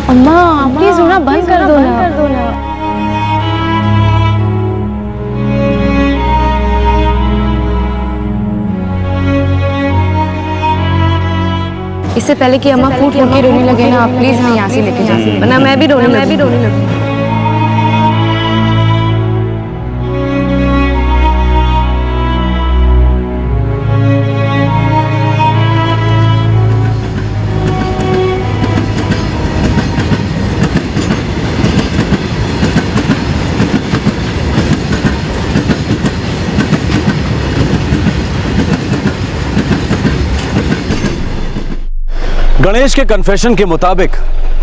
अम्मा प्लीज रोना बंद कर दो ना। इससे पहले कि अम्मा फूट फूट के रोने लगे ना, आप प्लीज हमें यहाँ से लेके जाइए, वरना मैं भी रोने लगूंगी। गणेश के कन्फेशन के मुताबिक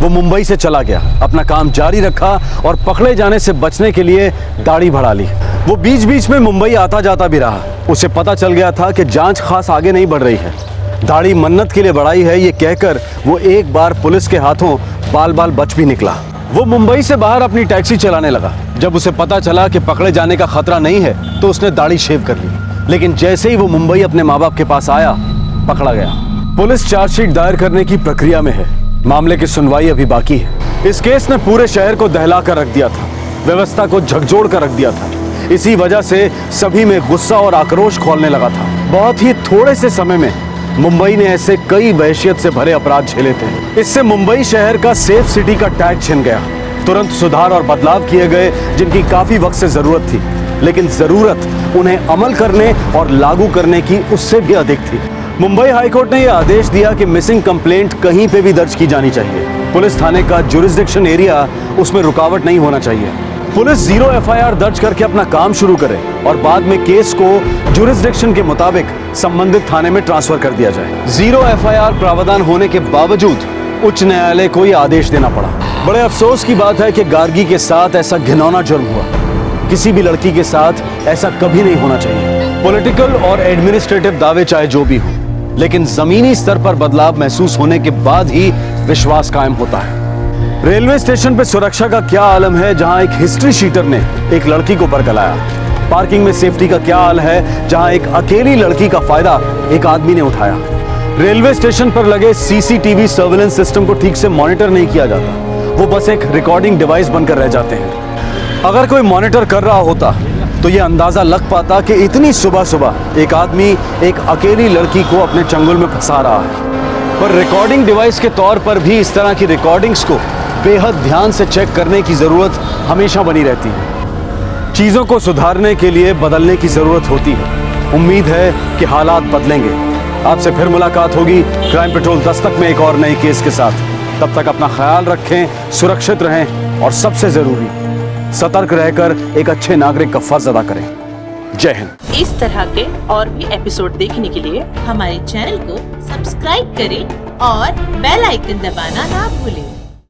वो मुंबई से चला गया, अपना काम जारी रखा और पकड़े जाने से बचने के लिए दाढ़ी बढ़ा ली। वो बीच बीच में मुंबई आता जाता भी रहा। उसे पता चल गया था कि जांच खास आगे नहीं बढ़ रही है। दाढ़ी मन्नत के लिए बढ़ाई है ये कहकर वो एक बार पुलिस के हाथों बाल बाल बच भी निकला। वो मुंबई से बाहर अपनी टैक्सी चलाने लगा। जब उसे पता चला कि पकड़े जाने का खतरा नहीं है तो उसने दाढ़ी शेव कर ली। लेकिन जैसे ही वो मुंबई अपने माँ बाप के पास आया, पकड़ा गया। पुलिस चार्जशीट दायर करने की प्रक्रिया में है। मामले की सुनवाई अभी बाकी है। इस केस ने पूरे शहर को दहला कर रख दिया था, व्यवस्था को झकझोर कर रख दिया था। इसी वजह से सभी में गुस्सा और आक्रोश खौलने लगा था। बहुत ही थोड़े से समय में मुंबई ने ऐसे कई वहशियत से भरे अपराध झेले थे। इससे मुंबई शहर का सेफ सिटी का टैग छिन गया। तुरंत सुधार और बदलाव किए गए जिनकी काफी वक्त से जरूरत थी, लेकिन जरूरत उन्हें अमल करने और लागू करने की उससे भी अधिक थी। मुंबई हाईकोर्ट ने यह आदेश दिया कि मिसिंग कंप्लेंट कहीं पे भी दर्ज की जानी चाहिए। पुलिस थाने का जुरिस्डिक्शन एरिया, उसमें रुकावट नहीं होना चाहिए। पुलिस 0 एफआईआर दर्ज करके अपना काम शुरू करे और बाद में केस को जुरिस्डिक्शन के मुताबिक संबंधित थाने में ट्रांसफर कर दिया जाए। 0 एफआईआर प्रावधान होने के बावजूद उच्च न्यायालय को यह आदेश देना पड़ा। बड़े अफसोस की बात है कि गार्गी के साथ ऐसा घिनौना जुर्म हुआ। किसी भी लड़की के साथ ऐसा कभी नहीं होना चाहिए। पॉलिटिकल और एडमिनिस्ट्रेटिव दावे चाहे जो भी हो, लेकिन जमीनी स्तर पर बदलाव महसूस होने के बाद ही विश्वास कायम होता है। रेलवे स्टेशन पे सुरक्षा का क्या आलम है जहां एक हिस्ट्री शीटर ने एक लड़की को बरगलाया। पार्किंग में सेफ्टी का क्या हाल है जहां एक अकेली लड़की का फायदा एक आदमी ने उठाया। रेलवे स्टेशन पर लगे सीसीटीवी सर्विलेंस सिस्टम को ठीक से मॉनिटर नहीं किया जाता, वो बस एक रिकॉर्डिंग डिवाइस बनकर रह जाते हैं। अगर कोई मॉनिटर कर रहा होता तो ये अंदाजा लग पाता कि इतनी सुबह सुबह एक आदमी एक अकेली लड़की को अपने चंगुल में फंसा रहा है। पर रिकॉर्डिंग डिवाइस के तौर पर भी इस तरह की रिकॉर्डिंग्स को बेहद ध्यान से चेक करने की जरूरत हमेशा बनी रहती है। चीजों को सुधारने के लिए बदलने की जरूरत होती है। उम्मीद है कि हालात बदलेंगे। आपसे फिर मुलाकात होगी क्राइम पेट्रोल दस्तक में एक और नए केस के साथ। तब तक अपना ख्याल रखें, सुरक्षित रहें और सबसे जरूरी सतर्क रहकर एक अच्छे नागरिक का फर्ज अदा करें। जय हिंद। इस तरह के और भी एपिसोड देखने के लिए हमारे चैनल को सब्सक्राइब करें और बेल आइकन दबाना ना भूलें।